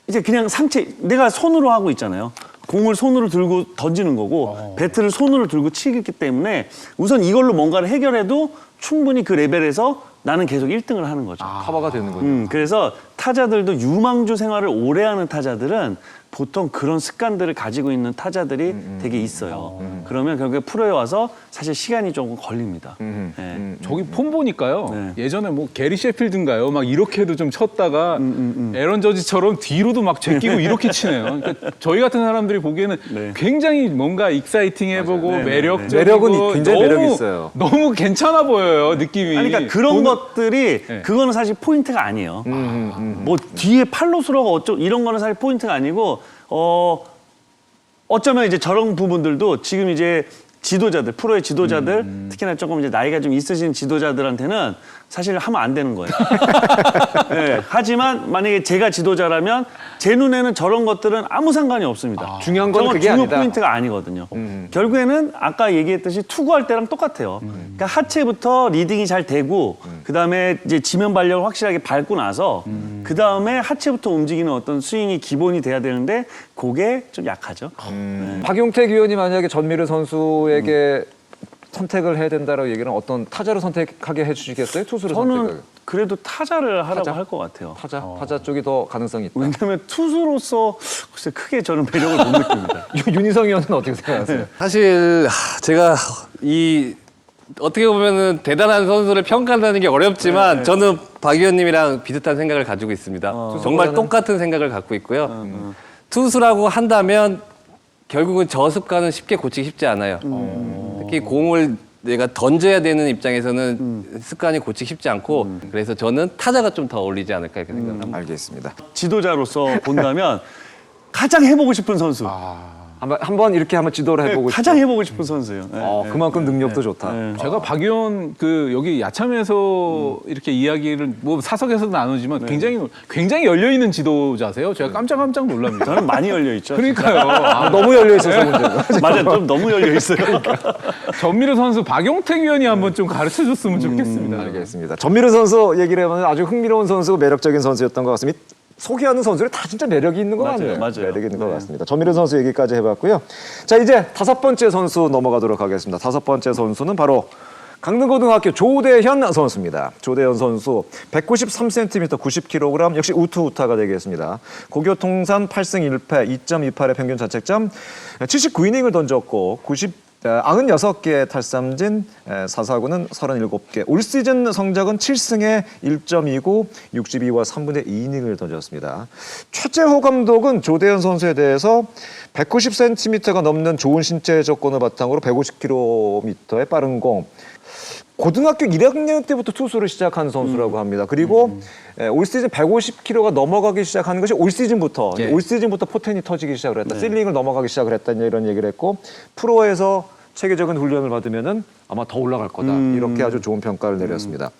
이제 그냥 상체 내가 손으로 하고 있잖아요. 공을 손으로 들고 던지는 거고 배트를 손으로 들고 치기 때문에 우선 이걸로 뭔가를 해결해도 충분히 그 레벨에서 나는 계속 1등을 하는 거죠. 커버가 되는군요. 그래서 타자들도 유망주 생활을 오래 하는 타자들은 보통 그런 습관들을 가지고 있는 타자들이 되게 있어요. 그러면 결국에 프로에 와서 사실 시간이 조금 걸립니다. 네. 저기 폼 보니까요. 네. 예전에 뭐 게리 셰필드인가요? 막 이렇게도 좀 쳤다가 에런 저지처럼 뒤로도 막 제끼고 이렇게 치네요. 그러니까 저희 같은 사람들이 보기에는 네. 굉장히 뭔가 익사이팅해보고 네, 네, 매력적이고 매력은 굉장히 매력이 있어요. 너무 괜찮아 보여요 느낌이. 아니, 그러니까 그런 것들이 네. 그거는 사실 포인트가 아니에요. 뭐 뒤에 팔로스로가 어쩌고 이런 거는 사실 포인트가 아니고 어쩌면 이제 저런 부분들도 지금 이제 지도자들, 프로의 지도자들, 특히나 조금 이제 나이가 좀 있으신 지도자들한테는 사실 하면 안 되는 거예요. 네, 하지만 만약에 제가 지도자라면 제 눈에는 저런 것들은 아무 상관이 없습니다. 중요한 건 저건 그게 중요 아니다. 포인트가 아니거든요. 결국에는 아까 얘기했듯이 투구할 때랑 똑같아요. 그러니까 하체부터 리딩이 잘 되고 그다음에 이제 지면 발력을 확실하게 밟고 나서 그다음에 하체부터 움직이는 어떤 스윙이 기본이 돼야 되는데 그게 좀 약하죠. 박용택 위원이 만약에 전미르 선수에게 선택을 해야 된다라고 얘기는 어떤 타자를 선택하게 해주시겠어요? 투수를 저는 선택을? 그래도 타자를 하라고 타자? 할 것 같아요. 타자 쪽이 더 가능성이 있다. 왜냐하면 투수로서 글쎄 크게 저는 매력을 못 느낍니다. 윤희성 위원은 어떻게 생각하세요? 사실 제가 이 어떻게 보면은 대단한 선수를 평가한다는 게 어렵지만 저는 박 의원님이랑 비슷한 생각을 가지고 있습니다. 정말 똑같은 생각을 갖고 있고요. 투수라고 한다면 결국은 저 습관은 쉽게 고치기 쉽지 않아요. 특히 공을 내가 던져야 되는 입장에서는 습관이 고치기 쉽지 않고 그래서 저는 타자가 좀 더 어울리지 않을까 이렇게 생각합니다. 알겠습니다. 지도자로서 본다면 가장 해보고 싶은 선수. 한번 이렇게 한번 지도를 해보고 가장 해보고 싶은 선수예요. 네. 그만큼 능력도 좋다. 제가 박 의원 그 여기 야참에서 이렇게 이야기를 뭐 사석에서도 나누지만 굉장히 열려 있는 지도자세요. 제가 깜짝 놀랍니다. 저는 많이 열려 있죠. 그러니까요. 너무 열려 있어서 문제가. 맞아요. 좀 너무 열려 있어요. 전미르 선수 박용택 위원이 한번 좀 가르쳐 줬으면 좋겠습니다. 알겠습니다. 전미르 선수 얘기를 해보면 아주 흥미로운 선수고 매력적인 선수였던 것 같습니다. 소개하는 선수들 다 진짜 매력이 있는 것 같네요. 맞아요. 매력이 있는 것 같습니다. 전미르 선수 얘기까지 해봤고요. 자, 이제 5번째 선수 넘어가도록 하겠습니다. 5번째 선수는 바로 강릉고등학교 조대현 선수입니다. 조대현 선수 193cm, 90kg, 역시 우투우타가 되겠습니다. 고교통산 8승 1패, 2.28의 평균 자책점, 79이닝을 던졌고 96개 탈삼진, 4사구는 37개. 올 시즌 성적은 7승에 1.29, 62와 3분의 2이닝을 던졌습니다. 최재호 감독은 조대현 선수에 대해서 190cm가 넘는 좋은 신체 조건을 바탕으로 150km의 빠른 공, 고등학교 1학년 때부터 투수를 시작한 선수라고 합니다. 그리고 올 시즌 150km가 넘어가기 시작하는 것이 올 시즌부터 예. 올 시즌부터 포텐이 터지기 시작을 했다. 실링을 넘어가기 시작을 했다. 이런 얘기를 했고 프로에서 체계적인 훈련을 받으면은 아마 더 올라갈 거다. 이렇게 아주 좋은 평가를 내렸습니다.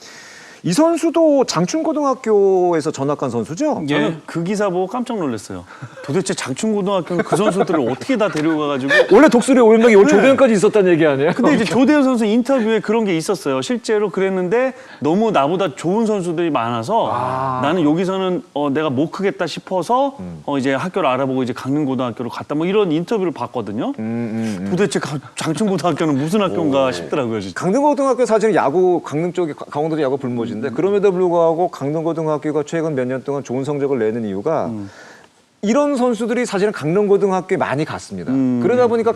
이 선수도 장춘고등학교에서 전학한 선수죠? 예. 저는 그 기사 보고 깜짝 놀랐어요. 도대체 장충고등학교는 그 선수들을 어떻게 다 데려가가지고. 원래 독수리 오른락이 조대현까지 있었다는 얘기 아니에요? 근데 이제 조대현 선수 인터뷰에 그런 게 있었어요. 실제로 그랬는데 너무 나보다 좋은 선수들이 많아서 나는 여기서는 내가 못 크겠다 싶어서 이제 학교를 알아보고 이제 강릉고등학교로 갔다 뭐 이런 인터뷰를 봤거든요. 도대체 장충고등학교는 무슨 학교인가 싶더라고요. 진짜. 강릉고등학교 사실은 야구 강릉 쪽에 강원도 야구 불모지인데 그럼에도 불구하고 강릉고등학교가 최근 몇 년 동안 좋은 성적을 내는 이유가 이런 선수들이 사실은 강릉고등학교에 많이 갔습니다. 그러다 보니까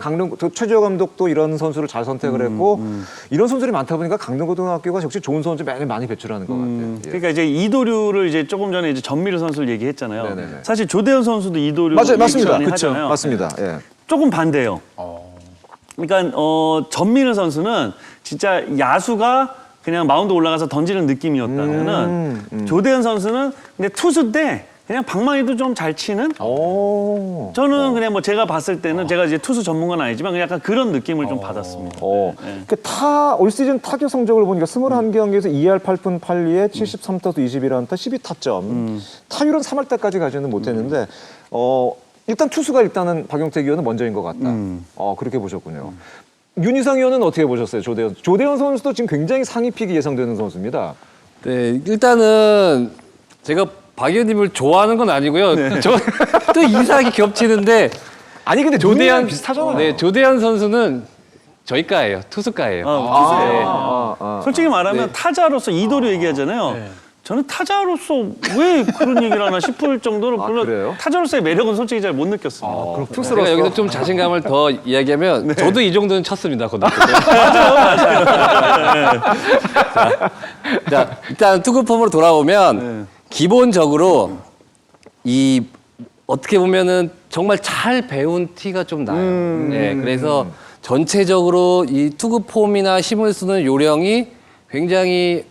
최재호 감독도 이런 선수를 잘 선택을 했고 이런 선수들이 많다 보니까 강릉고등학교가 역시 좋은 선수 많이 배출하는 것 같아요. 예. 그러니까 이제 이도류를 이제 조금 전에 이제 전미르 선수를 얘기했잖아요. 네네네. 사실 조대현 선수도 이도류 맞습니다. 많이 그렇죠. 하잖아요. 맞습니다. 예. 조금 반대예요. 그러니까 전미르 선수는 진짜 야수가 그냥 마운드 올라가서 던지는 느낌이었다면은 조대현 선수는 근데 투수 때 그냥 방망이도 좀 잘 치는. 저는 그냥 뭐 제가 봤을 때는 제가 이제 투수 전문가는 아니지만 그냥 약간 그런 느낌을 좀 받았습니다. 올 시즌 타격 성적을 보니까 21경기에서 2할 8푼 8리에 73타수 21안타 12타점. 타율은 3할 때까지 가지는 못했는데 일단 투수가 일단은 박용택 의원은 먼저인 것 같다. 그렇게 보셨군요. 윤희상 의원은 어떻게 보셨어요? 조대현 선수도 지금 굉장히 상위 픽이 예상되는 선수입니다. 네, 일단은 제가 박 의원님을 좋아하는 건 아니고요. 저 또 이상하게 겹치는데 아니 근데 조대현 비슷하잖아요. 네, 조대현 선수는 저희과예요. 투수과예요. 투수예요. 솔직히 말하면 타자로서 이도류 얘기하잖아요. 저는 타자로서 왜 그런 얘기를 하나 싶을 정도로 별로 그래요? 타자로서의 매력은 솔직히 잘 못 느꼈습니다. 그럼 제가 여기서 좀 자신감을 더 이야기하면 저도 이 정도는 쳤습니다. 고등학교 때. 자, 일단 투구폼으로 돌아오면 기본적으로 이 어떻게 보면은 정말 잘 배운 티가 좀 나요. 네, 그래서 전체적으로 이 투구폼이나 힘을 쓰는 요령이 굉장히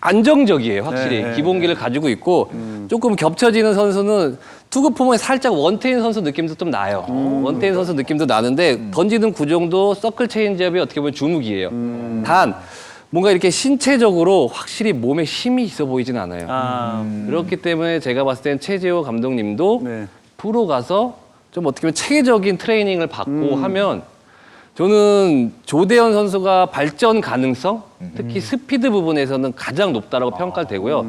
안정적이에요, 확실히. 기본기를 가지고 있고, 조금 겹쳐지는 선수는 투구폼에 살짝 원태인 선수 느낌도 좀 나요. 원태인 선수 느낌도 나는데, 던지는 구종도 서클 체인지업이 어떻게 보면 주무기예요. 단, 뭔가 이렇게 신체적으로 확실히 몸에 힘이 있어 보이진 않아요. 그렇기 때문에 제가 봤을 땐 최재호 감독님도 프로 가서 좀 어떻게 보면 체계적인 트레이닝을 받고 하면 저는 조대현 선수가 발전 가능성, 특히 스피드 부분에서는 가장 높다라고 평가되고요.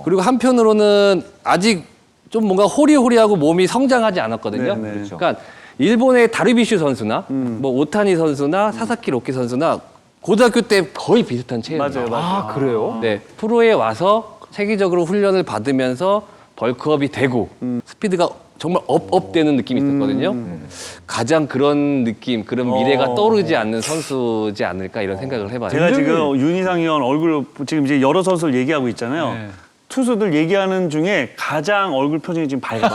그리고 한편으로는 아직 좀 뭔가 호리호리하고 몸이 성장하지 않았거든요. 그러니까 일본의 다르비슈 선수나 뭐 오타니 선수나 사사키 로키 선수나 고등학교 때 거의 비슷한 체형이에요. 맞아요. 그래요? 네, 프로에 와서 체계적으로 훈련을 받으면서 벌크업이 되고 스피드가 정말 업되는 느낌이 있었거든요. 가장 그런 느낌, 그런 미래가 떠오르지 않는 선수지 않을까 이런 생각을 해봐요. 제가 지금 윤희상 의원 얼굴 지금 이제 여러 선수를 얘기하고 있잖아요. 네. 투수들 얘기하는 중에 가장 얼굴 표정이 지금 밝아요.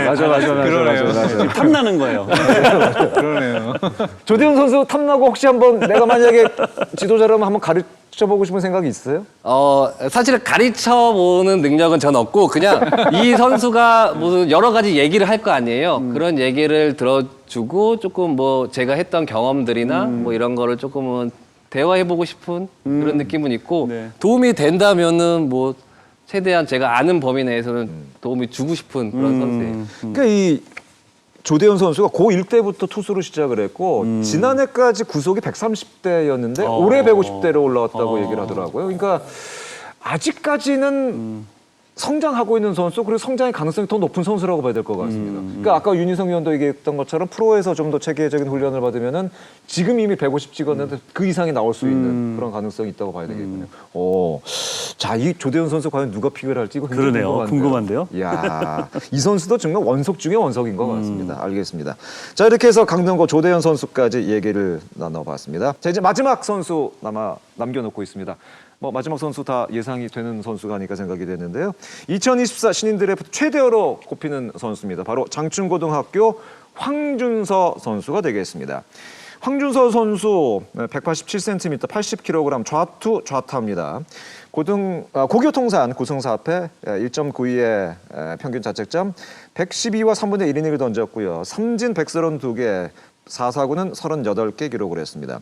맞아. 탐나는 거예요. 그러네요. 조대현 선수 탐나고 혹시 한번 내가 만약에 지도자라면 한번 가르쳐보고 싶은 생각이 있어요? 사실 가르쳐보는 능력은 전 없고 그냥 이 선수가 무슨 여러 가지 얘기를 할 거 아니에요. 그런 얘기를 들어주고 조금 뭐 제가 했던 경험들이나 뭐 이런 거를 조금은 대화해보고 싶은 그런 느낌은 있고 네. 도움이 된다면은 뭐 최대한 제가 아는 범위 내에서는 도움이 주고 싶은 그런 선수예요. 그러니까 이 조대현 선수가 고1 때부터 투수로 시작을 했고 지난해까지 구속이 130대였는데 올해 150대로 올라왔다고 얘기를 하더라고요. 그러니까 아직까지는 성장하고 있는 선수, 그리고 성장의 가능성이 더 높은 선수라고 봐야 될 것 같습니다. 그러니까 아까 윤희성 의원도 얘기했던 것처럼 프로에서 좀 더 체계적인 훈련을 받으면은 지금 이미 150 찍었는데 그 이상이 나올 수 있는 그런 가능성이 있다고 봐야 되겠군요. 자, 이 조대현 선수 과연 누가 픽을 할지 이거 굉장히 그러네요. 궁금한데요? 이야, 이 선수도 정말 원석 중에 원석인 것 같습니다. 알겠습니다. 자, 이렇게 해서 강등고 조대현 선수까지 얘기를 나눠봤습니다. 자, 이제 마지막 선수 남겨놓고 있습니다. 뭐 마지막 선수 다 예상이 되는 선수가 아닐까 생각이 되는데요. 2024 신인 드래프트 최대어로 꼽히는 선수입니다. 바로 장충고등학교 황준서 선수가 되겠습니다. 황준서 선수 187cm, 80kg 좌투 좌타입니다. 고교통산 9승 4패 1.92의 평균 자책점, 112와 3분의 1이닝을 던졌고요. 삼진 132개, 4사구는 38개 기록을 했습니다.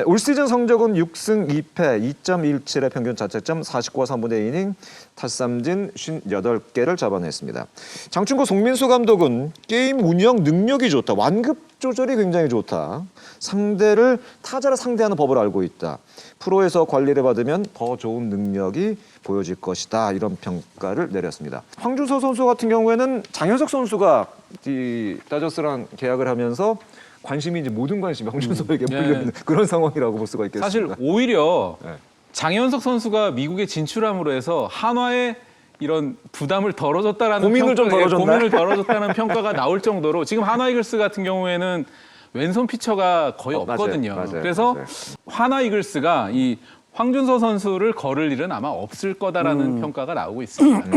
올 시즌 성적은 6승 2패, 2.17의 평균 자책점, 49와 3분의 2이닝, 타삼진 58개를 잡아냈습니다. 장충고 송민수 감독은 게임 운영 능력이 좋다, 완급 조절이 굉장히 좋다, 타자를 상대하는 법을 알고 있다, 프로에서 관리를 받으면 더 좋은 능력이 보여질 것이다, 이런 평가를 내렸습니다. 황준서 선수 같은 경우에는 장현석 선수가 이 다저스랑 계약을 하면서 이제 모든 관심이 황준서에게 몰려있는 그런 상황이라고 볼 수가 있겠습니다. 사실 오히려 네. 장현석 선수가 미국에 진출함으로 해서 한화의 이런 부담을 덜어줬다라는 고민을 좀 덜어줬나요? 고민을 덜어줬다는 평가가 나올 정도로 지금 한화 이글스 같은 경우에는 왼손 피처가 거의 없거든요. 맞아요. 그래서 맞아요. 한화 이글스가 이 황준서 선수를 거를 일은 아마 없을 거다라는 평가가 나오고 있습니다.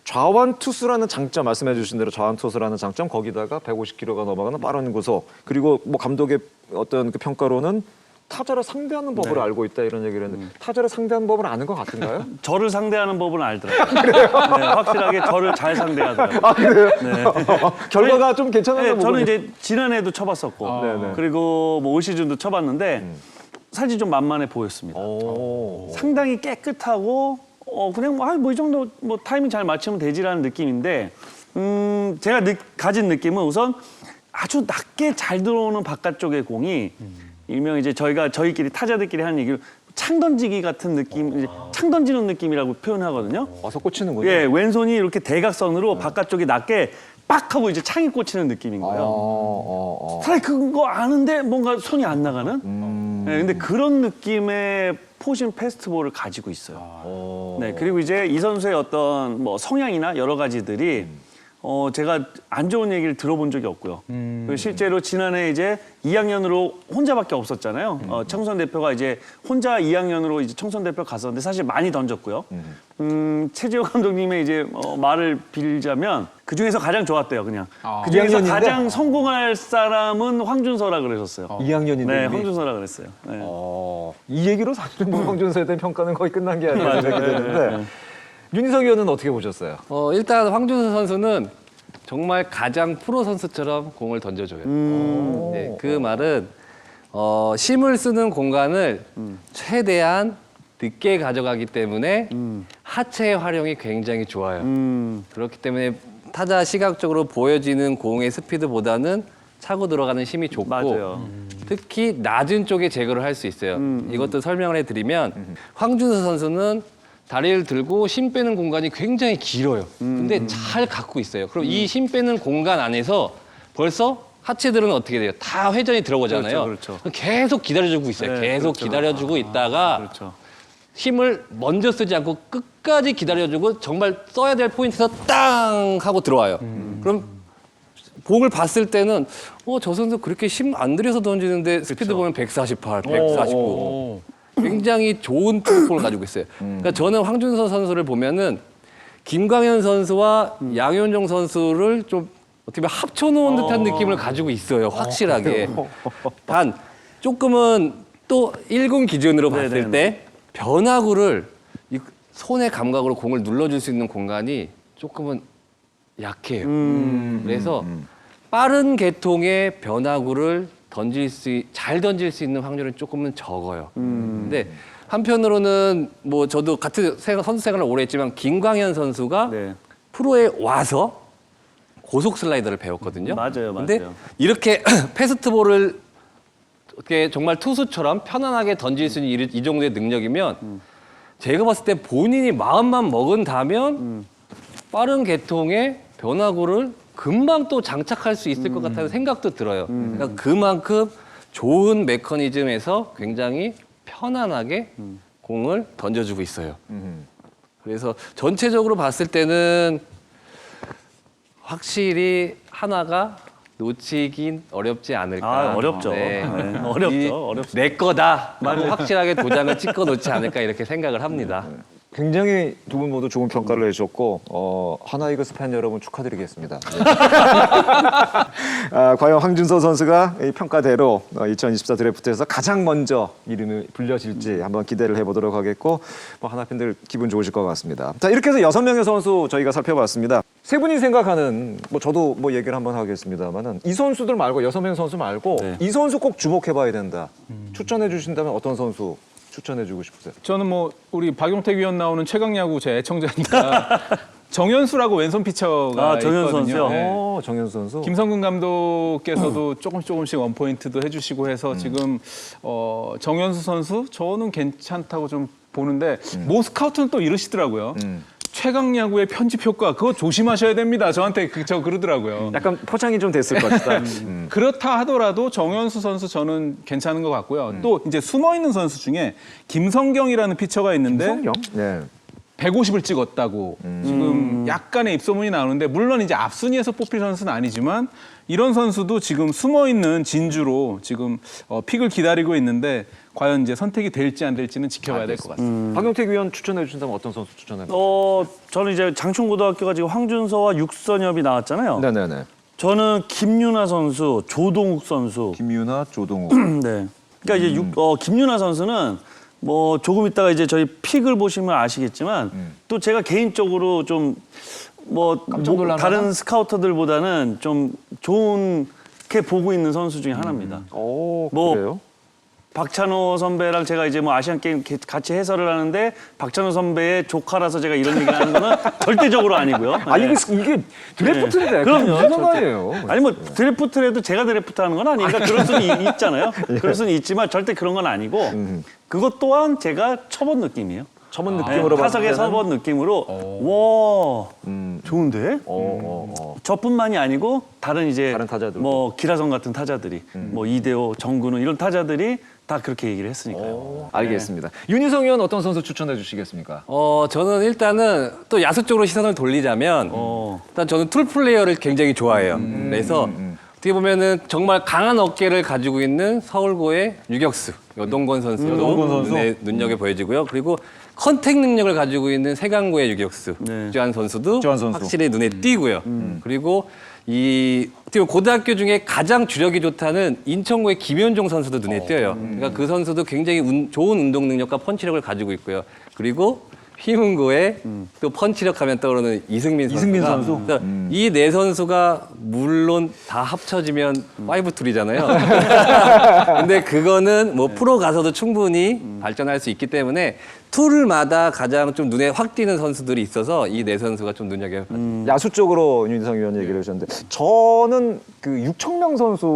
좌완 투수라는 장점, 말씀해 주신 대로 좌완 투수라는 장점, 거기다가 150km가 넘어가는 빠른 구속, 그리고 뭐 감독의 어떤 그 평가로는 타자를 상대하는 법을 알고 있다, 이런 얘기를 했는데 타자를 상대하는 법을 아는 것 같은가요? 저를 상대하는 법은 알더라고요. 네, 확실하게 저를 잘 상대하더라고요. 아, 그래요? 네. 결과가 좀 괜찮았나 네, 저는 이제 지난해도 쳐봤었고, 네네. 그리고 뭐 올 시즌도 쳐봤는데 사실 좀 만만해 보였습니다. 상당히 깨끗하고 그냥 뭐 이 정도 뭐 타이밍 잘 맞추면 되지라는 느낌인데 제가 가진 느낌은 우선 아주 낮게 잘 들어오는 바깥쪽의 공이 일명 이제 저희끼리 타자들끼리 하는 얘기를 창 던지기 같은 느낌, 이제 창 던지는 느낌이라고 표현하거든요. 와서 꽂히는군요. 예, 왼손이 이렇게 대각선으로 바깥쪽이 낮게 빡 하고 이제 창이 꽂히는 느낌인 거예요. 사실 그거 아는데 뭔가 손이 안 나가는? 네, 근데 그런 느낌의 포심 패스트볼을 가지고 있어요. 네, 그리고 이제 이 선수의 어떤 뭐 성향이나 여러 가지들이 제가 안 좋은 얘기를 들어본 적이 없고요. 그리고 실제로 지난해 이제 2학년으로 혼자밖에 없었잖아요. 청선 대표가 이제 혼자 2학년으로 이제 청선 대표 갔었는데 사실 많이 던졌고요. 최지호 감독님의 이제 말을 빌자면 그 중에서 가장 좋았대요, 그냥. 그 중에서 2학년인데? 가장 성공할 사람은 황준서라 그러셨어요. 2학년인데. 네, 황준서라 그랬어요. 네. 이 얘기로 사실은 뭐 황준서에 대한 평가는 거의 끝난 게 아니라 생각이 되는데 윤희석 의원은 어떻게 보셨어요? 일단 황준서 선수는 정말 가장 프로 선수처럼 공을 던져줘요. 네, 그 말은 힘을 쓰는 공간을 최대한 늦게 가져가기 때문에 하체의 활용이 굉장히 좋아요. 그렇기 때문에 타자 시각적으로 보여지는 공의 스피드보다는 차고 들어가는 힘이 좋고 맞아요. 특히 낮은 쪽에 제거를 할 수 있어요. 이것도 설명을 해드리면 황준서 선수는 다리를 들고 힘 빼는 공간이 굉장히 길어요. 근데 잘 갖고 있어요. 그럼 이 힘 빼는 공간 안에서 벌써 하체들은 어떻게 돼요? 다 회전이 들어오잖아요. 그렇죠. 계속 기다려주고 있어요. 네, 계속 그렇죠. 기다려주고 있다가 그렇죠. 힘을 먼저 쓰지 않고 끝까지 기다려주고 정말 써야 될 포인트에서 땅 하고 들어와요. 그럼 공을 봤을 때는 저 선수 그렇게 힘 안 들여서 던지는데 스피드 보면 148, 149. 굉장히 좋은 투구폼을 가지고 있어요. 그러니까 저는 황준서 선수를 보면은 김광현 선수와 양현종 선수를 좀 어떻게 보면 합쳐놓은 듯한 느낌을 가지고 있어요. 확실하게. 단 조금은 또 1군 기준으로 봤을 때 변화구를 이 손의 감각으로 공을 눌러줄 수 있는 공간이 조금은 약해요. 그래서 빠른 계통의 변화구를 잘 던질 수 있는 확률은 조금은 적어요. 근데 한편으로는 뭐 저도 같은 선수 생활을 오래 했지만 김광현 선수가 네. 프로에 와서 고속 슬라이더를 배웠거든요. 맞아요, 근데 맞아요. 이렇게 패스트볼을 어떻게 정말 투수처럼 편안하게 던질 수 있는 이 정도의 능력이면 제가 봤을 때 본인이 마음만 먹은다면 빠른 계통의 변화구를 금방 또 장착할 수 있을 것 같다는 생각도 들어요. 그러니까 그만큼 좋은 메커니즘에서 굉장히 편안하게 공을 던져주고 있어요. 그래서 전체적으로 봤을 때는 확실히 하나가 놓치긴 어렵지 않을까. 어렵죠. 네. 네, 어렵죠. 내 거다. 라고 확실하게 도장을 찍어 놓지 않을까 이렇게 생각을 합니다. 굉장히 두 분 모두 좋은 평가를 해주셨고 하나이글스 팬 여러분 축하드리겠습니다. 과연 황준서 선수가 이 평가대로 2024 드래프트에서 가장 먼저 이름이 불려질지 한번 기대를 해보도록 하겠고 하나 팬들 기분 좋으실 것 같습니다. 자, 이렇게 해서 6명의 선수 저희가 살펴봤습니다. 세 분이 생각하는 저도 얘기를 한번 하겠습니다만은 이 선수들 말고 6명 선수 말고 이 선수 꼭 주목해봐야 된다. 추천해 주신다면 어떤 선수 추천해주고 싶으세요? 저는 우리 박용택 위원 나오는 최강야구 제 애청자니까 정현수라고 왼손 피처가 정현수 있거든요. 선수요? 네. 정현수 선수. 김성근 감독께서도 조금씩 원포인트도 해주시고 해서 지금 정현수 선수 저는 괜찮다고 좀 보는데 모 스카우트는 또 이러시더라고요. 최강야구의 편집 효과 그거 조심하셔야 됩니다. 저한테 그러더라고요. 약간 포장이 좀 됐을 것이다. 그렇다 하더라도 정현수 선수 저는 괜찮은 것 같고요. 또 이제 숨어 있는 선수 중에 김성경이라는 피처가 있는데 성경? 네. 150을 찍었다고 지금 약간의 입소문이 나오는데 물론 이제 앞순위에서 뽑힐 선수는 아니지만 이런 선수도 지금 숨어 있는 진주로 지금 픽을 기다리고 있는데 과연 이제 선택이 될지 안 될지는 지켜봐야 될 것 같습니다. 박용택 위원 추천해 주신다면 어떤 선수 추천해 주세요? 저는 이제 장충고등학교가 지금 황준서와 육선엽이 나왔잖아요. 네네네. 저는 김윤아 선수, 조동욱 선수. 김유나, 조동욱. 네. 그러니까 이제 김윤아 선수는 조금 있다가 이제 저희 픽을 보시면 아시겠지만 또 제가 개인적으로 좀 깜짝 놀랄 다른 만한? 스카우터들보다는 좀 좋게 보고 있는 선수 중에 하나입니다. 그래요? 박찬호 선배랑 제가 이제 아시안 게임 같이 해설을 하는데 박찬호 선배의 조카라서 제가 이런 얘기를 하는 거는 절대적으로 아니고요. 아니 네. 이게 드래프트인데 그럼요. 무슨 상관이에요? 아니 드래프트라도 제가 드래프트 하는 건 아니니까 그럴 수는 있잖아요. 그럴 수는 있지만 절대 그런 건 아니고 그것 또한 제가 쳐본 느낌이에요. 처음 느낌으로 봤을 타석에 때는 서본 느낌으로 와 좋은데? 저뿐만이 아니고 다른 이제 다른 타자들도. 기라성 같은 타자들이 이대호, 정근우 이런 타자들이 다 그렇게 얘기를 했으니까요. 알겠습니다. 윤희성 의원 어떤 선수 추천해 주시겠습니까? 저는 일단은 또 야수 쪽으로 시선을 돌리자면 일단 저는 툴 플레이어를 굉장히 좋아해요. 그래서 어떻게 보면은 정말 강한 어깨를 가지고 있는 서울고의 유격수 여동건 선수 눈에 눈여겨 보여지고요. 그리고 컨택 능력을 가지고 있는 세강고의 유격수 주한 선수도 주한 선수. 확실히 눈에 띄고요. 그리고 어떻게 보면 고등학교 중에 가장 주력이 좋다는 인천고의 김현종 선수도 눈에 띄어요. 그러니까 그 선수도 굉장히 좋은 운동 능력과 펀치력을 가지고 있고요. 그리고 휘문고에 또 펀치력 하면 떠오르는 이승민 선수. 이 네 선수가 물론 다 합쳐지면 5툴이잖아요. 근데 그거는 프로 가서도 충분히 발전할 수 있기 때문에 툴마다 가장 좀 눈에 확 띄는 선수들이 있어서 이 네 선수가 좀 눈여겨봐요. 야수 쪽으로 윤희성 의원 얘기를 해주셨는데 저는 그 육청명 선수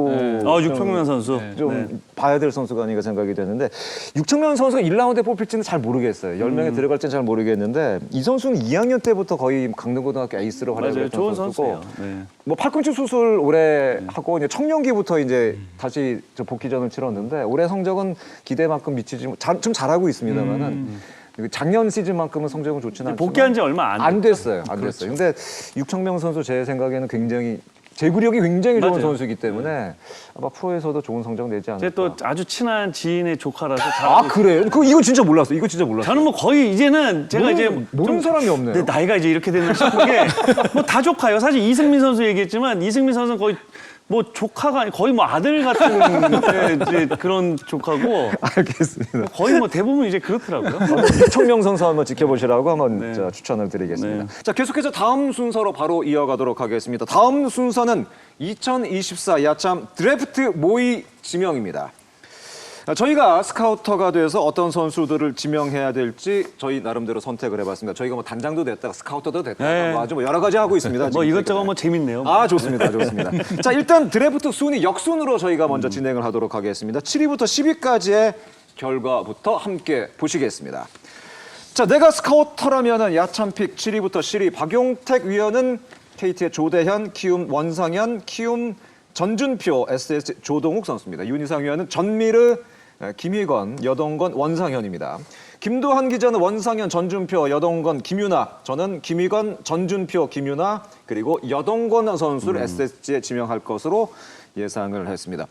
육청면 선수. 좀 봐야 될 선수가 아닌가 생각이 되는데 육청명 선수가 1라운드에 뽑힐지는 잘 모르겠어요. 10명에 들어갈지는 잘 모르겠는데 이 선수는 2학년 때부터 거의 강릉고등학교 에이스로 맞아요. 활약했던 좋은 선수고 선수예요. 팔꿈치 수술 올해 하고 이제 청년기부터 이제 다시 복귀전을 치렀는데 올해 성적은 기대만큼 미치지 좀 잘하고 있습니다만은 작년 시즌만큼은 성적은 좋지는 않지만 복귀한 지 얼마 안 됐어요. 안 됐어요. 근데 육청명 선수 제 생각에는 굉장히 제구력이 굉장히 좋은 맞아요. 선수이기 때문에 아마 프로에서도 좋은 성적 내지 않을까. 제 또 아주 친한 지인의 조카라서 아 그래요? 이거 진짜 몰랐어. 이거 진짜 몰랐어. 저는 뭐 거의 이제는 제가 이제 모르는 사람이 없네요. 내 나이가 이제 이렇게 되는 싶은 게 뭐 다 조카예요. 사실 이승민 선수 얘기했지만 이승민 선수는 거의 뭐 조카가 아니 거의 뭐 아들 같은 이제 그런 조카고 알겠습니다. 거의 뭐 대부분 이제 그렇더라고요. 육청명 선수 한번 지켜보시라고 한번 네. 자, 추천을 드리겠습니다. 네. 자 계속해서 다음 순서로 바로 이어가도록 하겠습니다. 다음 순서는 2024 야참 드래프트 모의 지명입니다. 저희가 스카우터가 돼서 어떤 선수들을 지명해야 될지 저희 나름대로 선택을 해봤습니다. 저희가 뭐 단장도 됐다가 스카우터도 됐다가 네. 뭐 아주 뭐 여러 가지 하고 있습니다. 뭐 지금 이것저것 최근에. 뭐 재밌네요. 아 좋습니다. 좋습니다. 자 일단 드래프트 순위 역순으로 저희가 먼저 진행을 하도록 하겠습니다. 7위부터 10위까지의 결과부터 함께 보시겠습니다. 자 내가 스카우터라면은 야참픽 7위부터 10위 박용택 위원은 KT의 조대현, 키움 원상현, 키움 전준표, SS 조동욱 선수입니다. 윤희상 위원은 전미르, 김희건, 여동건, 원상현입니다. 김도한 기자는 원상현, 전준표, 여동건, 김윤아. 저는 김희건, 전준표, 김윤아 그리고 여동건 선수를 SSG에 지명할 것으로 예상을 했습니다.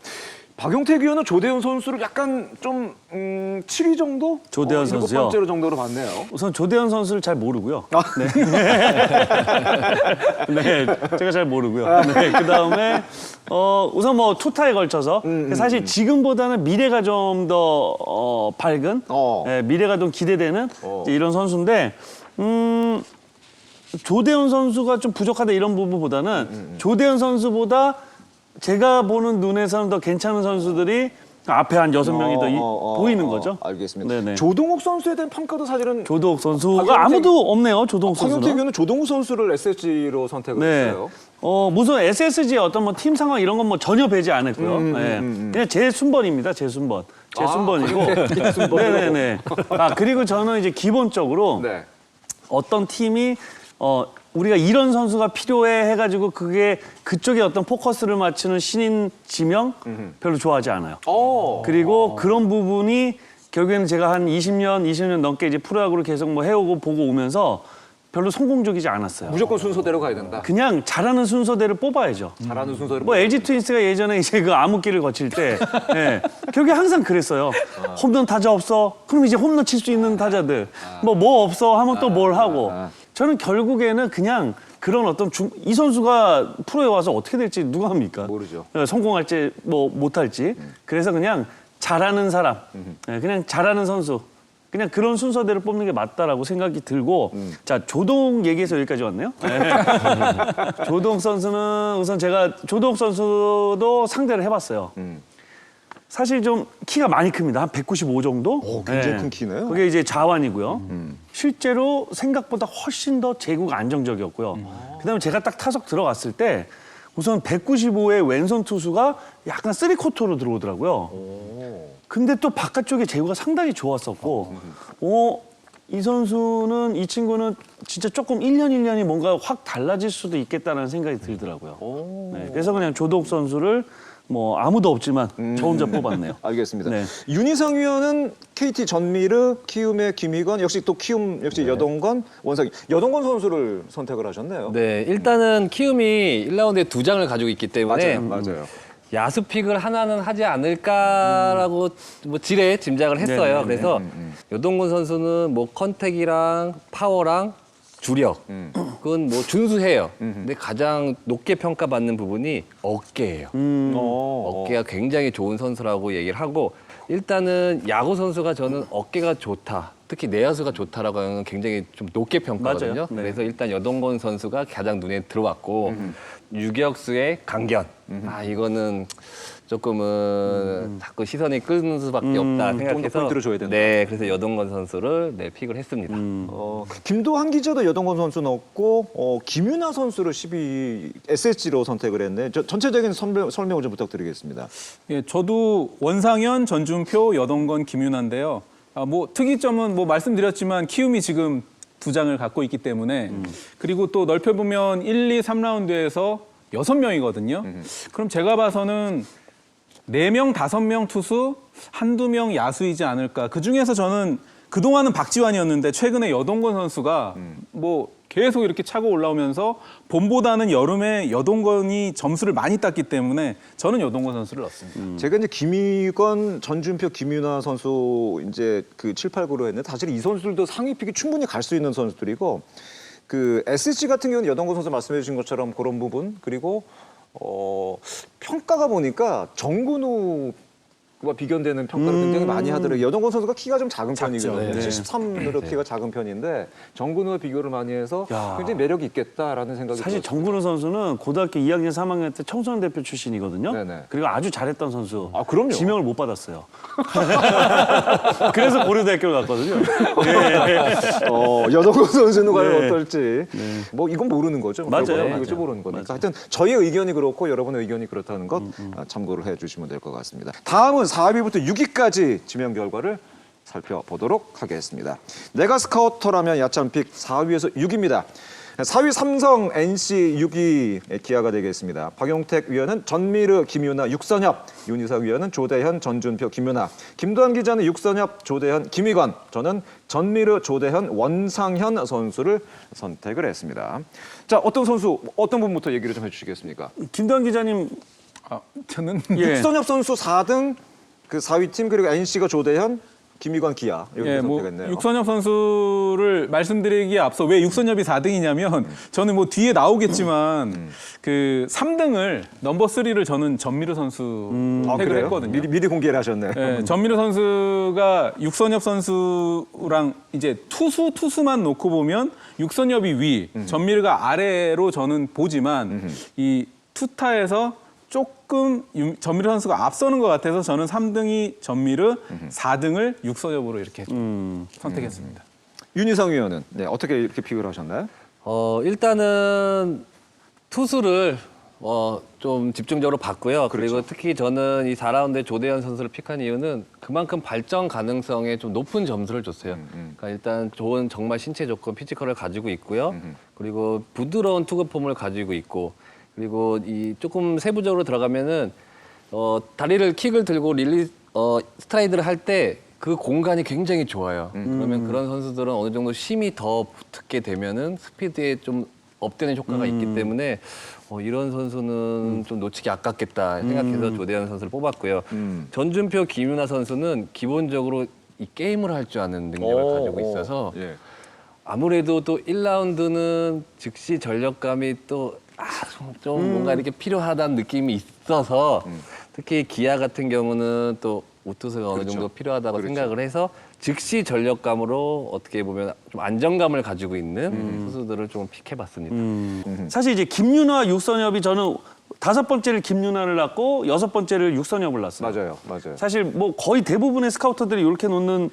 박용택 위원은 조대현 선수를 약간 좀 7위 정도? 조대현 선수요? 7번째로 정도로 봤네요. 우선 조대현 선수를 잘 모르고요. 아. 네, 제가 잘 모르고요. 네, 그 다음에 우선 뭐 투타에 걸쳐서 사실 지금보다는 미래가 좀 더 밝은, 네, 미래가 좀 기대되는 이제 이런 선수인데 조대현 선수가 좀 부족하다 이런 부분보다는 조대현 선수보다 제가 보는 눈에서는 더 괜찮은 선수들이 앞에 한 6명이 더 보이는 거죠. 알겠습니다. 네네. 조동욱 선수에 대한 평가도 사실은 조동욱 선수가 박용택- 아무도 없네요. 조동욱 박용택 선수는. 위원은 조동욱 선수를 SSG로 선택을 네. 했어요. 무슨 SSG의 어떤 뭐 팀 상황 이런 건 뭐 전혀 배지 않았고요. 네. 그냥 제 순번입니다. 제 순번. 제 순번이고. 네네네. 아 그리고 저는 이제 기본적으로 네. 어떤 팀이 우리가 이런 선수가 필요해 해가지고 그게 그쪽에 어떤 포커스를 맞추는 신인 지명 별로 좋아하지 않아요. 그리고 그런 부분이 결국에는 제가 한 20년 넘게 이제 프로야구를 계속 뭐 해오고 보고 오면서 별로 성공적이지 않았어요. 무조건 순서대로 가야 된다. 그냥 잘하는 순서대로 뽑아야죠. 잘하는 순서대로. 뭐 LG 트윈스가 예전에 이제 그 암흑기를 거칠 때 예, 결국에 항상 그랬어요. 홈런 타자 없어. 그럼 이제 홈런 칠 수 있는 타자들 뭐 없어 하면 또 뭘 하고. 저는 결국에는 그냥 그런 어떤 이 선수가 프로에 와서 어떻게 될지 누가 합니까? 모르죠. 성공할지 뭐 못할지. 그래서 그냥 잘하는 사람, 예, 그냥 잘하는 선수. 그냥 그런 순서대로 뽑는 게 맞다라고 생각이 들고 자 조동욱 얘기해서 여기까지 왔네요. 네. 조동욱 선수는 우선 제가 조동욱 선수도 상대를 해봤어요. 사실 좀 키가 많이 큽니다. 한 195 정도. 굉장히 큰 키네요. 그게 이제 자완이고요. 실제로 생각보다 훨씬 더 제구가 안정적이었고요. 그다음에 제가 딱 타석 들어갔을 때 우선 195의 왼손 투수가 약간 쓰리코터로 들어오더라고요. 근데 또 바깥쪽에 제구가 상당히 좋았었고, 이 선수는, 이 친구는 진짜 조금 1년 1년이 뭔가 확 달라질 수도 있겠다는 생각이 들더라고요. 네, 그래서 그냥 조동욱 선수를 뭐 아무도 없지만 저 혼자 뽑았네요. 알겠습니다. 네. 윤희상 위원은 KT 전미르, 키움의 김희건, 역시 또 키움 역시 여동건, 원상현. 여동건 선수를 선택을 하셨네요. 네, 일단은 키움이 1라운드에 2장을 가지고 있기 때문에 맞아요. 야수픽을 하나는 하지 않을까라고 뭐 지레 짐작을 했어요. 네네네. 그래서 여동근 선수는 뭐 컨택이랑 파워랑 주력 그건 뭐 준수해요. 근데 가장 높게 평가받는 부분이 어깨예요. 어깨가 굉장히 좋은 선수라고 얘기를 하고 일단은 야구 선수가 저는 어깨가 좋다. 특히 내야수가 좋다라고 하는 건 굉장히 좀 높게 평가거든요. 맞아요. 네. 그래서 일단 여동건 선수가 가장 눈에 들어왔고 유격수의 강견. 이거는 조금은 자꾸 시선이 끄는 수밖에 없다 더 생각해서 포인트를 줘야 된다. 네, 그래서 여동건 선수를 픽을 했습니다. 김도한 기자도 여동건 선수 넣었고 김윤아 선수를 12 SSG로 선택을 했네. 전체적인 설명을 좀 부탁드리겠습니다. 예, 저도 원상현, 전준표, 여동건, 김윤아인데요. 뭐 특이점은 뭐 말씀드렸지만 키움이 지금 2장을 갖고 있기 때문에 그리고 또 넓혀보면 1, 2, 3라운드에서 6명이거든요. 그럼 제가 봐서는 4명, 5명 투수, 1-2명 야수이지 않을까. 그중에서 저는 그동안은 박지환이었는데 최근에 여동건 선수가 뭐 계속 이렇게 차고 올라오면서 봄보다는 여름에 여동건이 점수를 많이 땄기 때문에 저는 여동건 선수를 넣습니다. 제가 이제 김희건, 전준표, 김윤아 선수 이제 그 7, 8구로 했는데 사실 이 선수들도 상위 픽이 충분히 갈 수 있는 선수들이고 그 SC 같은 경우는 여동건 선수 말씀해 주신 것처럼 그런 부분 그리고 평가가 보니까 정근우와 비견되는 평가를 굉장히 많이 하더라고요. 여동건 선수가 키가 좀 작은 편이거든요. 네. 73으로 키가 작은 편인데 정근우와 비교를 많이 해서 야. 굉장히 매력이 있겠다라는 생각이 사실 들었어요. 정근우 선수는 고등학교 2학년, 3학년 때 청소년 대표 출신이거든요. 네네. 그리고 아주 잘했던 선수. 아, 그럼요. 지명을 못 받았어요. 그래서 고려대학교를 갔거든요. 예. 여동건 선수는 과연 네. 어떨지 뭐 이건 모르는 거죠. 맞아요, 결과는 맞아요. 모르는 거니까. 하여튼 저희의 의견이 그렇고 여러분의 의견이 그렇다는 것 참고를 해주시면 될 것 같습니다. 다음은 4위부터 6위까지 지명 결과를 살펴보도록 하겠습니다. 내가 스카우터라면 야찬픽 4위에서 6위입니다. 4위 삼성, NC 6위 기아가 되겠습니다. 박용택 위원은 전미르, 김윤아, 육선엽, 윤희석 위원은 조대현, 전준표, 김윤아, 김도환 기자는 육선엽, 조대현, 김희건, 저는 전미르, 조대현, 원상현 선수를 선택을 했습니다. 자, 어떤 선수, 어떤 분부터 얘기를 좀 해주시겠습니까? 김도환 기자님, 저는 예. 육선엽 선수 4등, 그 4위 팀 그리고 NC가 조대현, 김희건, 기아 이렇게 뭐 선택했네요. 육선엽 선수를 말씀드리기에 앞서 왜 육선엽이 4등이냐면 저는 뭐 뒤에 나오겠지만 그 3등을 넘버 3를 저는 전미르 선수 택을 했거든요. 미리 공개를 하셨네요. 네, 전미르 선수가 육선엽 선수랑 이제 투수만 놓고 보면 육선엽이 위, 전미르가 아래로 저는 보지만 이 투타에서 조금 전미르 선수가 앞서는 것 같아서 저는 3등이 전미르, 4등을 육선엽으로 이렇게 선택했습니다. 윤희상 위원은 어떻게 이렇게 픽을 하셨나요? 일단은 투수를 좀 집중적으로 봤고요. 그리고 특히 저는 이 4라운드에 조대현 선수를 픽한 이유는 그만큼 발전 가능성에 좀 높은 점수를 줬어요. 그러니까 일단 좋은 정말 신체 조건, 피지컬을 가지고 있고요. 그리고 부드러운 투구 폼을 가지고 있고 그리고 이 조금 세부적으로 들어가면은 다리를 킥을 들고 스트라이드를 할 때 그 공간이 굉장히 좋아요. 그러면 그런 선수들은 어느 정도 힘이 더 붙게 되면은 스피드에 좀 업되는 효과가 있기 때문에 이런 선수는 좀 놓치기 아깝겠다 생각해서 조대현 선수를 뽑았고요. 전준표, 김윤아 선수는 기본적으로 이 게임을 할 줄 아는 능력을 가지고 있어서 예. 아무래도 또 1라운드는 즉시 전력감이 또 좀 뭔가 이렇게 필요하다는 느낌이 있어서 특히 기아 같은 경우는 또 우투수가 어느 정도 필요하다고 생각을 해서 즉시 전력감으로 어떻게 보면 좀 안정감을 가지고 있는 투수들을 좀 픽해봤습니다. 사실 이제 김윤아, 육선엽이 저는 5번째를 김윤아를 낳고 6번째를 육선엽을 낳았어요. 맞아요. 사실 뭐 거의 대부분의 스카우터들이 이렇게 놓는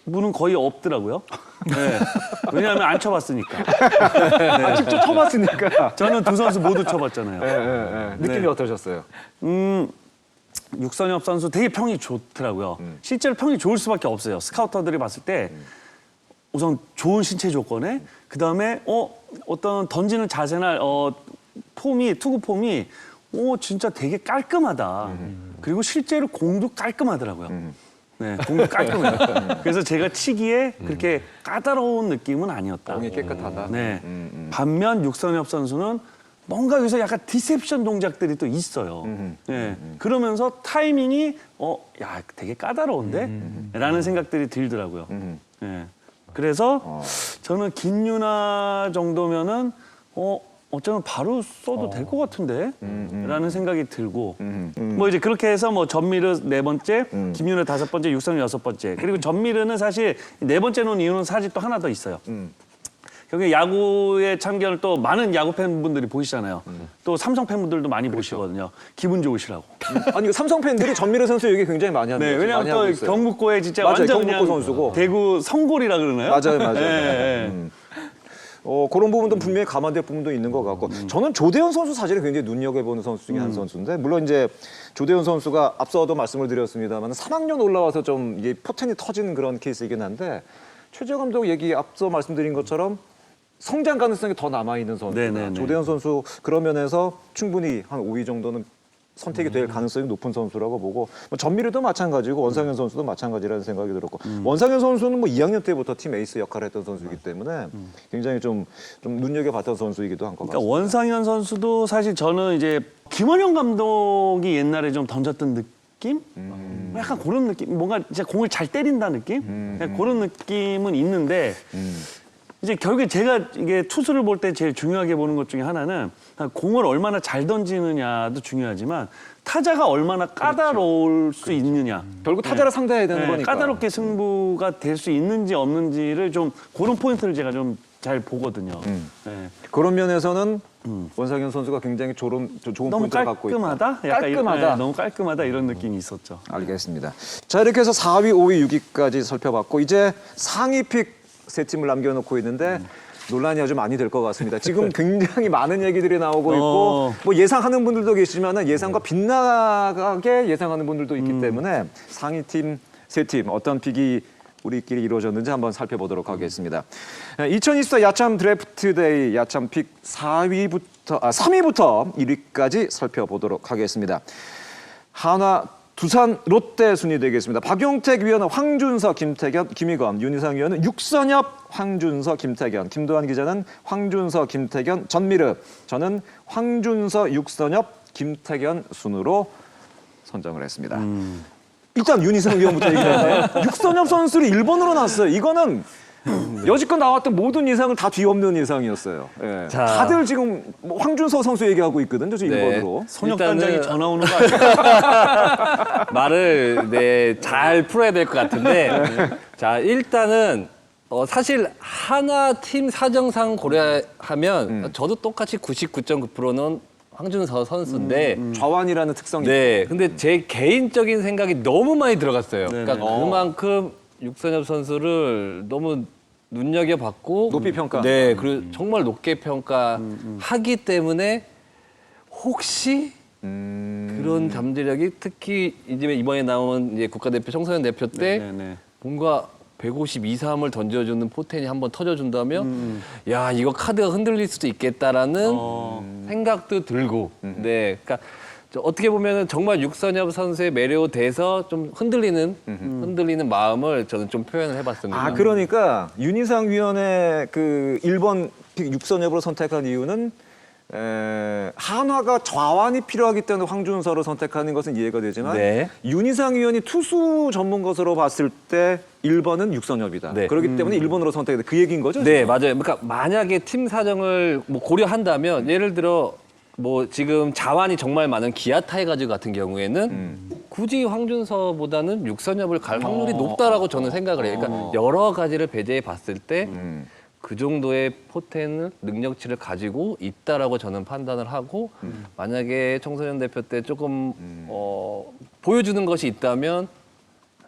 분은 거의 없더라고요. 네. 왜냐하면 안 쳐봤으니까. 직접 쳐봤으니까. 저는 두 선수 모두 쳐봤잖아요. 느낌이 네. 어떠셨어요? 육선엽 선수 되게 평이 좋더라고요. 실제로 평이 좋을 수밖에 없어요. 스카우터들이 봤을 때 우선 좋은 신체 조건에 그다음에 어떤 던지는 자세나 투구 폼이 진짜 되게 깔끔하다. 그리고 실제로 공도 깔끔하더라고요. 네, 공도 깔끔해요. 그래서 제가 치기에 그렇게 까다로운 느낌은 아니었다. 공이 깨끗하다. 네. 반면 육선엽 선수는 뭔가 여기서 약간 디셉션 동작들이 또 있어요. 네. 그러면서 타이밍이 되게 까다로운데? 라는 생각들이 들더라고요. 네. 그래서 저는 김윤아 정도면은 어쩌면 바로 써도 될 것 같은데? 라는 생각이 들고 뭐 이제 그렇게 해서 뭐 전미르 4번째, 김윤아 5번째, 육선엽 6번째. 그리고 전미르는 사실 4번째 놓은 이유는 사실 또 하나 더 있어요. 여기 야구에 참견을 또 많은 야구 팬분들이 보시잖아요. 또 삼성 팬분들도 많이 보시거든요. 기분 좋으시라고. 아니 삼성 팬들이 전미르 선수 얘기 굉장히 많이 합니다. 네, 왜냐하면 많이 하고 또 있어요. 경북고에 진짜 맞아요, 완전 경북고 그냥 선수고. 대구 성골이라 그러나요? 맞아요. 네. 그런 부분도 분명히 감안될 부분도 있는 것 같고 저는 조대현 선수 사실은 굉장히 눈여겨보는 선수 중에 한 선수인데 물론 이제 조대현 선수가 앞서도 말씀을 드렸습니다만 3학년 올라와서 좀 이게 포텐이 터지는 그런 케이스이긴 한데 최재 감독 얘기 앞서 말씀드린 것처럼 성장 가능성이 더 남아있는 선수다. 네네네. 조대현 선수 그런 면에서 충분히 한 5위 정도는 선택이 될 가능성이 높은 선수라고 보고 뭐 전미르도 마찬가지고 원상현 선수도 마찬가지라는 생각이 들었고 원상현 선수는 뭐 2학년 때부터 팀 에이스 역할을 했던 선수이기 때문에 굉장히 좀 눈여겨봤던 선수이기도 한 것 같습니다. 그러니까 원상현 선수도 사실 저는 이제 김원형 감독이 옛날에 좀 던졌던 느낌? 약간 그런 느낌? 뭔가 진짜 공을 잘 때린다 느낌? 그냥 그런 느낌은 있는데 이제 결국에 제가 이게 투수를 볼 때 제일 중요하게 보는 것 중에 하나는 공을 얼마나 잘 던지느냐도 중요하지만 타자가 얼마나 까다로울 수 있느냐. 결국 타자를 상대해야 되는 거니까. 까다롭게 승부가 될 수 있는지 없는지를 좀 그런 포인트를 제가 좀 잘 보거든요. 네. 그런 면에서는 원상현 선수가 굉장히 좋은 너무 포인트를 갖고 있다. 깔끔하다? 약간 깔끔하다. 너무 깔끔하다 이런 느낌이 있었죠. 알겠습니다. 자, 이렇게 해서 4위, 5위, 6위까지 살펴봤고 이제 상위 픽 세 팀을 남겨놓고 있는데 논란이 아주 많이 될 것 같습니다. 지금 굉장히 많은 얘기들이 나오고 있고 뭐 예상하는 분들도 계시지만 예상과 빗나가게 예상하는 분들도 있기 때문에 상위 팀 세 팀 어떤 픽이 우리끼리 이루어졌는지 한번 살펴보도록 하겠습니다. 2024 야참 드래프트 데이 야참 픽 3위부터 1위까지 살펴보도록 하겠습니다. 한화, 두산, 롯데 순위 되겠습니다. 박용택 위원은 황준서, 김태견, 김희건, 윤희상 위원은 육선엽, 황준서, 김태견, 김도환 기자는 황준서, 김태견, 전미르, 저는 황준서, 육선엽, 김태견 순으로 선정을 했습니다. 일단 윤희상 위원부터 얘기하는데 육선엽 선수를 1번으로 놨어요. 이거는 여지껏 나왔던 모든 예상을 다 뒤엎는 예상이었어요. 예. 자. 다들 지금 뭐 황준서 선수 얘기하고 있거든요. 저 네. 1번으로. 손혁단장이 일단은- 전화 오는 거 아니에요? 말을 잘 풀어야 될 것 같은데 자 일단은 사실 하나 팀 사정상 고려하면 저도 똑같이 99.9%는 황준서 선수인데 좌완이라는 특성이 네 근데 제 개인적인 생각이 너무 많이 들어갔어요. 네네. 그러니까 그만큼 육선엽 선수를 너무 눈여겨봤고 높이 평가. 네 그리고 정말 높게 평가하기 때문에 혹시 그런 잠재력이 특히 이번에 나온 이제 국가대표 청소년 대표 때 네네. 뭔가 150 이상을 던져주는 포텐이 한번 터져준다면 야 이거 카드가 흔들릴 수도 있겠다라는 생각도 들고 네 그러니까 어떻게 보면은 정말 육선엽 선수의 매력에 대해서 좀 흔들리는 마음을 저는 좀 표현을 해봤습니다. 아, 그러니까 윤희상 위원의 그 1번 픽 육선엽으로 선택한 이유는 한화가 좌완이 필요하기 때문에 황준서를 선택하는 것은 이해가 되지만 네. 윤희상 위원이 투수 전문가로 봤을 때 1번은 육선엽이다. 네. 그렇기 때문에 1번으로 선택했다. 그 얘기인 거죠? 네, 맞아요. 그러니까 만약에 팀 사정을 뭐 고려한다면 예를 들어 뭐 지금 자완이 정말 많은 기아 타이거즈 같은 경우에는 굳이 황준서보다는 육선엽을 갈 확률이 높다라고 저는 생각을 해요. 그러니까 여러 가지를 배제해 봤을 때 그 정도의 포텐을 능력치를 가지고 있다라고 저는 판단을 하고 만약에 청소년 대표 때 조금 보여주는 것이 있다면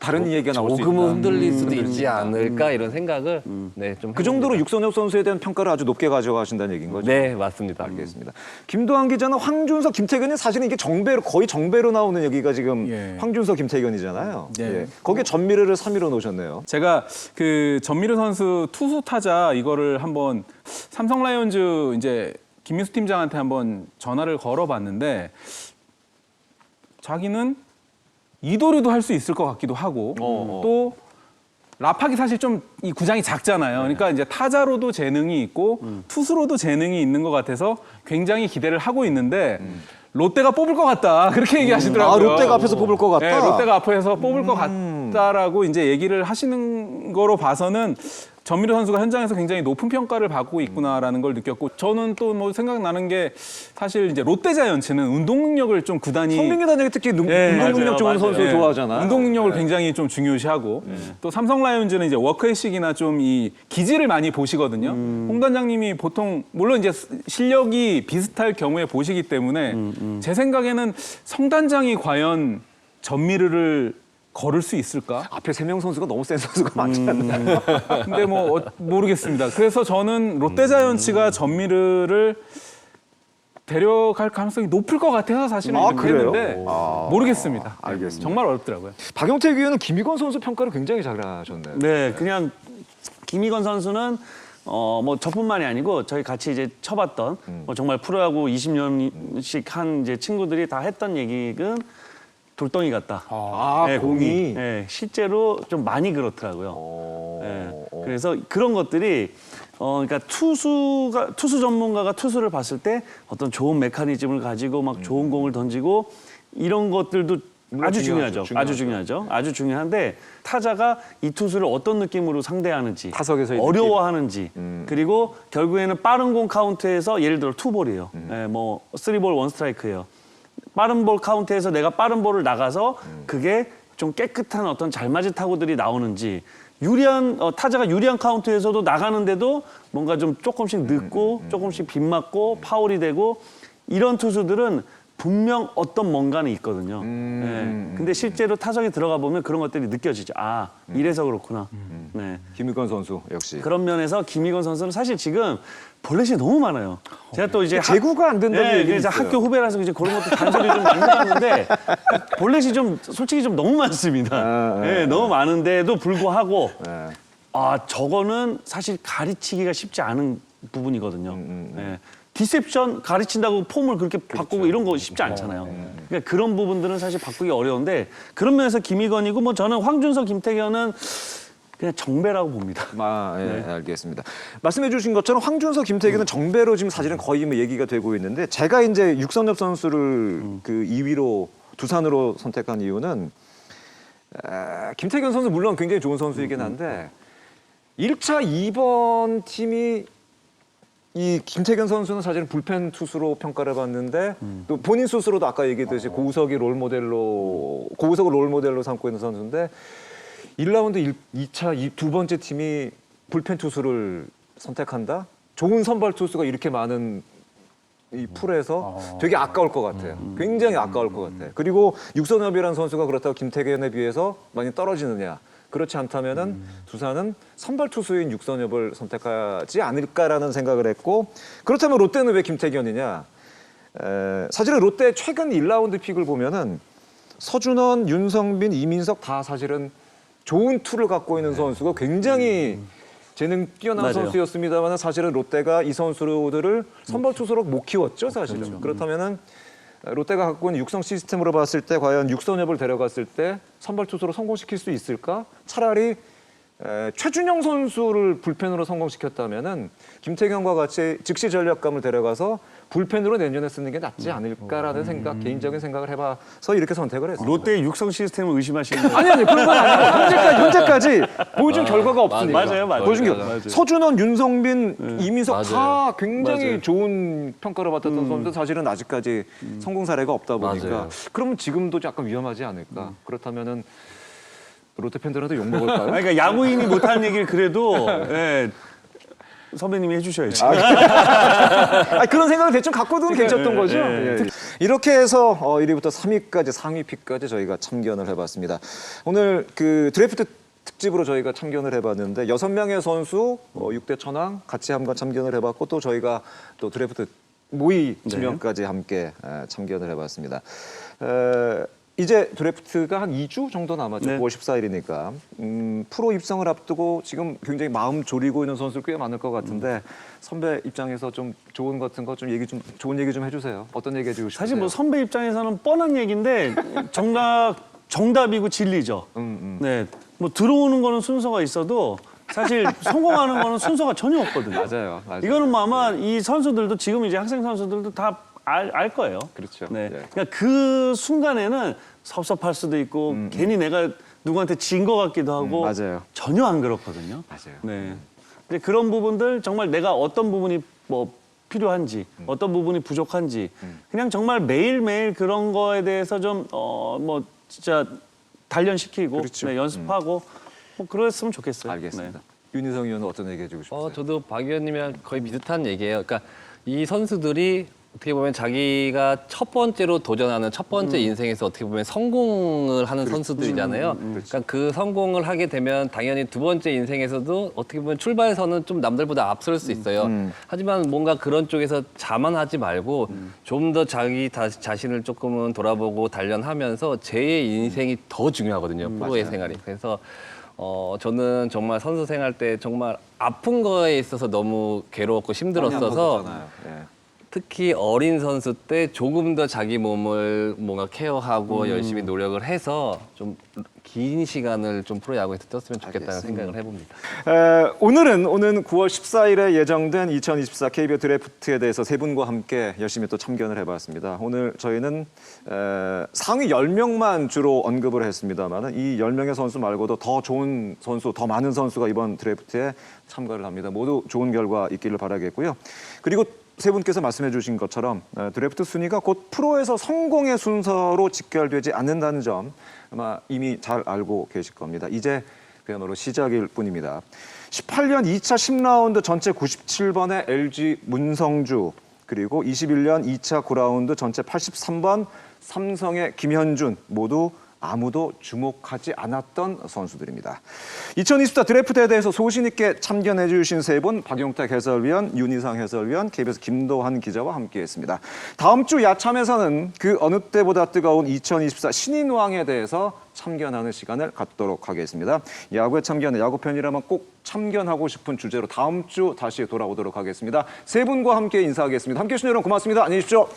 다른 얘기가 나올 수 있다. 조금은 흔들릴 수도 있지 않을까 이런 생각을 네, 좀 그 정도로 해봅니다. 육선엽 선수에 대한 평가를 아주 높게 가져가신다는 얘기인 거죠? 네, 맞습니다. 알겠습니다. 김도환 기자는 황준서, 김태견이 사실은 이게 거의 정배로 나오는 얘기가 지금 예. 황준서, 김태견이잖아요. 네. 예. 거기에 전미르를 3위로 놓으셨네요. 제가 그 전미르 선수 투수 타자 이거를 한번 삼성 라이온즈 이제 김민수 팀장한테 한번 전화를 걸어봤는데 자기는 이도류도 할 수 있을 것 같기도 하고 또 라팍이 사실 좀 이 구장이 작잖아요. 그러니까 이제 타자로도 재능이 있고 투수로도 재능이 있는 것 같아서 굉장히 기대를 하고 있는데 롯데가 뽑을 것 같다 그렇게 얘기하시더라고요. 아, 롯데가 앞에서 뽑을 것 같다? 네, 롯데가 앞에서 뽑을 것 같다라고 이제 얘기를 하시는 거로 봐서는 전미르 선수가 현장에서 굉장히 높은 평가를 받고 있구나라는 걸 느꼈고 저는 또 뭐 생각나는 게 사실 이제 롯데 자이언츠는 운동 능력을 좀 구단이 성민기 단장이 특히 운동 능력 좋은 맞아요. 선수 네. 좋아하잖아. 운동 능력을 굉장히 좀 중요시하고 또 삼성 라이온즈는 이제 워크의식이나 좀 이 기질을 많이 보시거든요. 홍 단장님이 보통 물론 이제 실력이 비슷할 경우에 보시기 때문에 제 생각에는 성 단장이 과연 전미르를 걸을 수 있을까? 앞에 3명 선수가 너무 센 선수가 많지 않나요? 근데 뭐 모르겠습니다. 그래서 저는 롯데자이언츠가 전미르를 데려갈 가능성이 높을 것 같아서 사실은 아, 이렇게 그래요? 했는데 아, 모르겠습니다. 알겠습니다. 정말 어렵더라고요. 박용택 위원은 김희건 선수 평가를 굉장히 잘하셨네요. 네, 그냥 김희건 선수는 뭐 저뿐만이 아니고 저희 같이 이제 쳐봤던 뭐 정말 프로야구 20년씩 한 이제 친구들이 다 했던 얘기는 돌덩이 같다. 공이. 네, 실제로 좀 많이 그렇더라고요. 그래서 그런 것들이 그러니까 투수 전문가가 투수를 봤을 때 어떤 좋은 메커니즘을 가지고 막 좋은 공을 던지고 이런 것들도 아주 중요하죠. 아주 중요하죠. 아주 중요한데 타자가 이 투수를 어떤 느낌으로 상대하는지, 타석에서의 어려워하는지, 그리고 결국에는 빠른 공 카운트에서 예를 들어 투볼이에요. 뭐 3볼 1스트라이크예요. 빠른 볼 카운트에서 내가 빠른 볼을 나가서 그게 좀 깨끗한 어떤 잘 맞은 타구들이 나오는지 유리한 타자가 유리한 카운트에서도 나가는데도 뭔가 좀 조금씩 늦고 조금씩 빗맞고 파울이 되고 이런 투수들은 분명 어떤 뭔가는 있거든요. 네. 근데 실제로 타석에 들어가 보면 그런 것들이 느껴지죠. 아, 이래서 그렇구나. 네. 김익건 선수 역시. 그런 면에서 김익원 선수는 사실 지금 볼넷이 너무 많아요. 제가 또 이제 제구가 안 된다는 얘기는 이제 있어요. 학교 후배라서 이제 그런 것도 잔소리 좀 많이 해봤는데 볼넷이 좀 솔직히 좀 너무 많습니다. 너무 많은데도 불구하고 저거는 사실 가르치기가 쉽지 않은 부분이거든요. 디셉션 가르친다고 폼을 그렇게 바꾸고 이런 거 쉽지 않잖아요. 그러니까 그런 부분들은 사실 바꾸기 어려운데 그런 면에서 김익원이고 뭐 저는 황준석, 김태견은 그냥 정배라고 봅니다. 알겠습니다. 말씀해 주신 것처럼 황준석, 김태균은 정배로 지금 사실은 거의 뭐 얘기가 되고 있는데 제가 이제 육선엽 선수를 그 2위로 두산으로 선택한 이유는 김태균 선수 물론 굉장히 좋은 선수이긴 한데 1차 2번 팀이 이 김태균 선수는 사실은 불펜 투수로 평가를 받는데 또 본인 스스로도 아까 얘기했듯이 고우석을 롤모델로 삼고 있는 선수인데 1라운드 2차 두 번째 팀이 불펜 투수를 선택한다? 좋은 선발 투수가 이렇게 많은 이 풀에서 되게 아까울 것 같아요. 굉장히 아까울 것 같아요. 그리고 육선엽이라는 선수가 그렇다고 김태균에 비해서 많이 떨어지느냐? 그렇지 않다면은 두산은 선발 투수인 육선엽을 선택하지 않을까라는 생각을 했고 그렇다면 롯데는 왜 김태균이냐? 사실은 롯데 최근 1라운드 픽을 보면은 서준원, 윤성빈, 이민석 다 사실은 좋은 투를 갖고 있는 선수가 굉장히 재능 뛰어난 선수였습니다만 사실은 롯데가 이 선수들을 선발 투수로 못 키웠죠, 사실은. 그렇죠. 그렇다면은 롯데가 갖고 있는 육성 시스템으로 봤을 때 과연 육선엽을 데려갔을 때 선발 투수로 성공시킬 수 있을까? 차라리 최준영 선수를 불펜으로 성공시켰다면은 김태경과 같이 즉시 전략감을 데려가서 불펜으로 내년에 쓰는 게 낫지 않을까라는 생각, 개인적인 생각을 해봐서 이렇게 선택을 했습니다. 롯데의 육성 시스템을 의심하시는 거예요? 아니 그런 건 아니고 현재까지 보여준 결과가 없으니까. 맞아요. 보여준 결과. 서준원, 윤성빈, 이민석 다 굉장히 맞아요. 좋은 평가를 받았던 선수들 사실은 아직까지 성공 사례가 없다 보니까 그러면 지금도 약간 위험하지 않을까. 그렇다면은 롯데 팬들한테 욕 먹을까요? 그러니까 야구인이 못하는 얘기를 그래도 선배님이 해주셔야죠. 그런 생각을 대충 갖고도 괜찮던 거죠. 이렇게 해서 1위부터 3위까지 상위 픽까지 저희가 참견을 해봤습니다. 오늘 그 드래프트 특집으로 저희가 참견을 해봤는데 6명의 선수 6대 천왕 같이 한번 참견을 해봤고 또 저희가 또 드래프트 모의 지명까지 함께 참견을 해봤습니다. 이제 드래프트가 한 2주 정도 남았죠. 9월 14일이니까. 프로 입성을 앞두고 지금 굉장히 마음 졸이고 있는 선수들 꽤 많을 것 같은데 선배 입장에서 좀 좋은 것 같은 거 좀 좋은 얘기 좀 해주세요. 어떤 얘기 해주고 싶으세요? 사실 뭐 선배 입장에서는 뻔한 얘기인데 정답이고 진리죠. 네, 뭐 들어오는 거는 순서가 있어도 사실 성공하는 거는 순서가 전혀 없거든요. 맞아요. 이거는 뭐 아마 이 선수들도 지금 이제 학생 선수들도 다 알 거예요. 그렇죠. 네. 예. 그러니까 그 순간에는 섭섭할 수도 있고 괜히 내가 누구한테 진 것 같기도 하고 맞아요. 전혀 안 그렇거든요. 맞아요. 네. 근데 그런 부분들 정말 내가 어떤 부분이 뭐 필요한지 어떤 부분이 부족한지 그냥 정말 매일매일 그런 거에 대해서 좀 뭐 진짜 단련시키고 그렇죠. 네, 연습하고 뭐 그랬으면 좋겠어요. 알겠습니다. 윤희성 의원은 어떤 얘기 해주고 싶으세요? 저도 박 의원님이랑 거의 비슷한 얘기예요. 그러니까 이 선수들이 어떻게 보면 자기가 첫 번째로 도전하는 첫 번째 인생에서 어떻게 보면 성공을 하는 선수들이잖아요. 그러니까 그 성공을 하게 되면 당연히 두 번째 인생에서도 어떻게 보면 출발선은 좀 남들보다 앞설 수 있어요. 하지만 뭔가 그런 쪽에서 자만하지 말고 좀 더 자기 자신을 조금은 돌아보고 단련하면서 제 인생이 더 중요하거든요. 프로의 생활이. 그래서 저는 정말 선수 생활 때 정말 아픈 거에 있어서 너무 괴로웠고 힘들었어서 특히 어린 선수 때 조금 더 자기 몸을 뭔가 케어하고 열심히 노력을 해서 좀 긴 시간을 좀 프로야구에서 뛰었으면 좋겠다는 생각을 해봅니다. 오늘은 오는 9월 14일에 예정된 2024 KBO 드래프트에 대해서 세 분과 함께 열심히 또 참견을 해봤습니다. 오늘 저희는 상위 10명만 주로 언급을 했습니다만 이 10명의 선수 말고도 더 좋은 선수, 더 많은 선수가 이번 드래프트에 참가를 합니다. 모두 좋은 결과 있기를 바라겠고요. 그리고 세 분께서 말씀해 주신 것처럼 드래프트 순위가 곧 프로에서 성공의 순서로 직결되지 않는다는 점 아마 이미 잘 알고 계실 겁니다. 이제 그야말로 시작일 뿐입니다. 18년 2차 10라운드 전체 97번의 LG 문성주 그리고 21년 2차 9라운드 전체 83번 삼성의 김현준 모두 아무도 주목하지 않았던 선수들입니다. 2024 드래프트에 대해서 소신 있게 참견해 주신 세 분, 박용택 해설위원, 윤희상 해설위원, KBS 김도한 기자와 함께했습니다. 다음 주 야참에서는 그 어느 때보다 뜨거운 2024 신인왕에 대해서 참견하는 시간을 갖도록 하겠습니다. 야구에 참견, 야구편이라면 꼭 참견하고 싶은 주제로 다음 주 다시 돌아오도록 하겠습니다. 세 분과 함께 인사하겠습니다. 함께해 주신 여러분 고맙습니다. 안녕히 계십시오.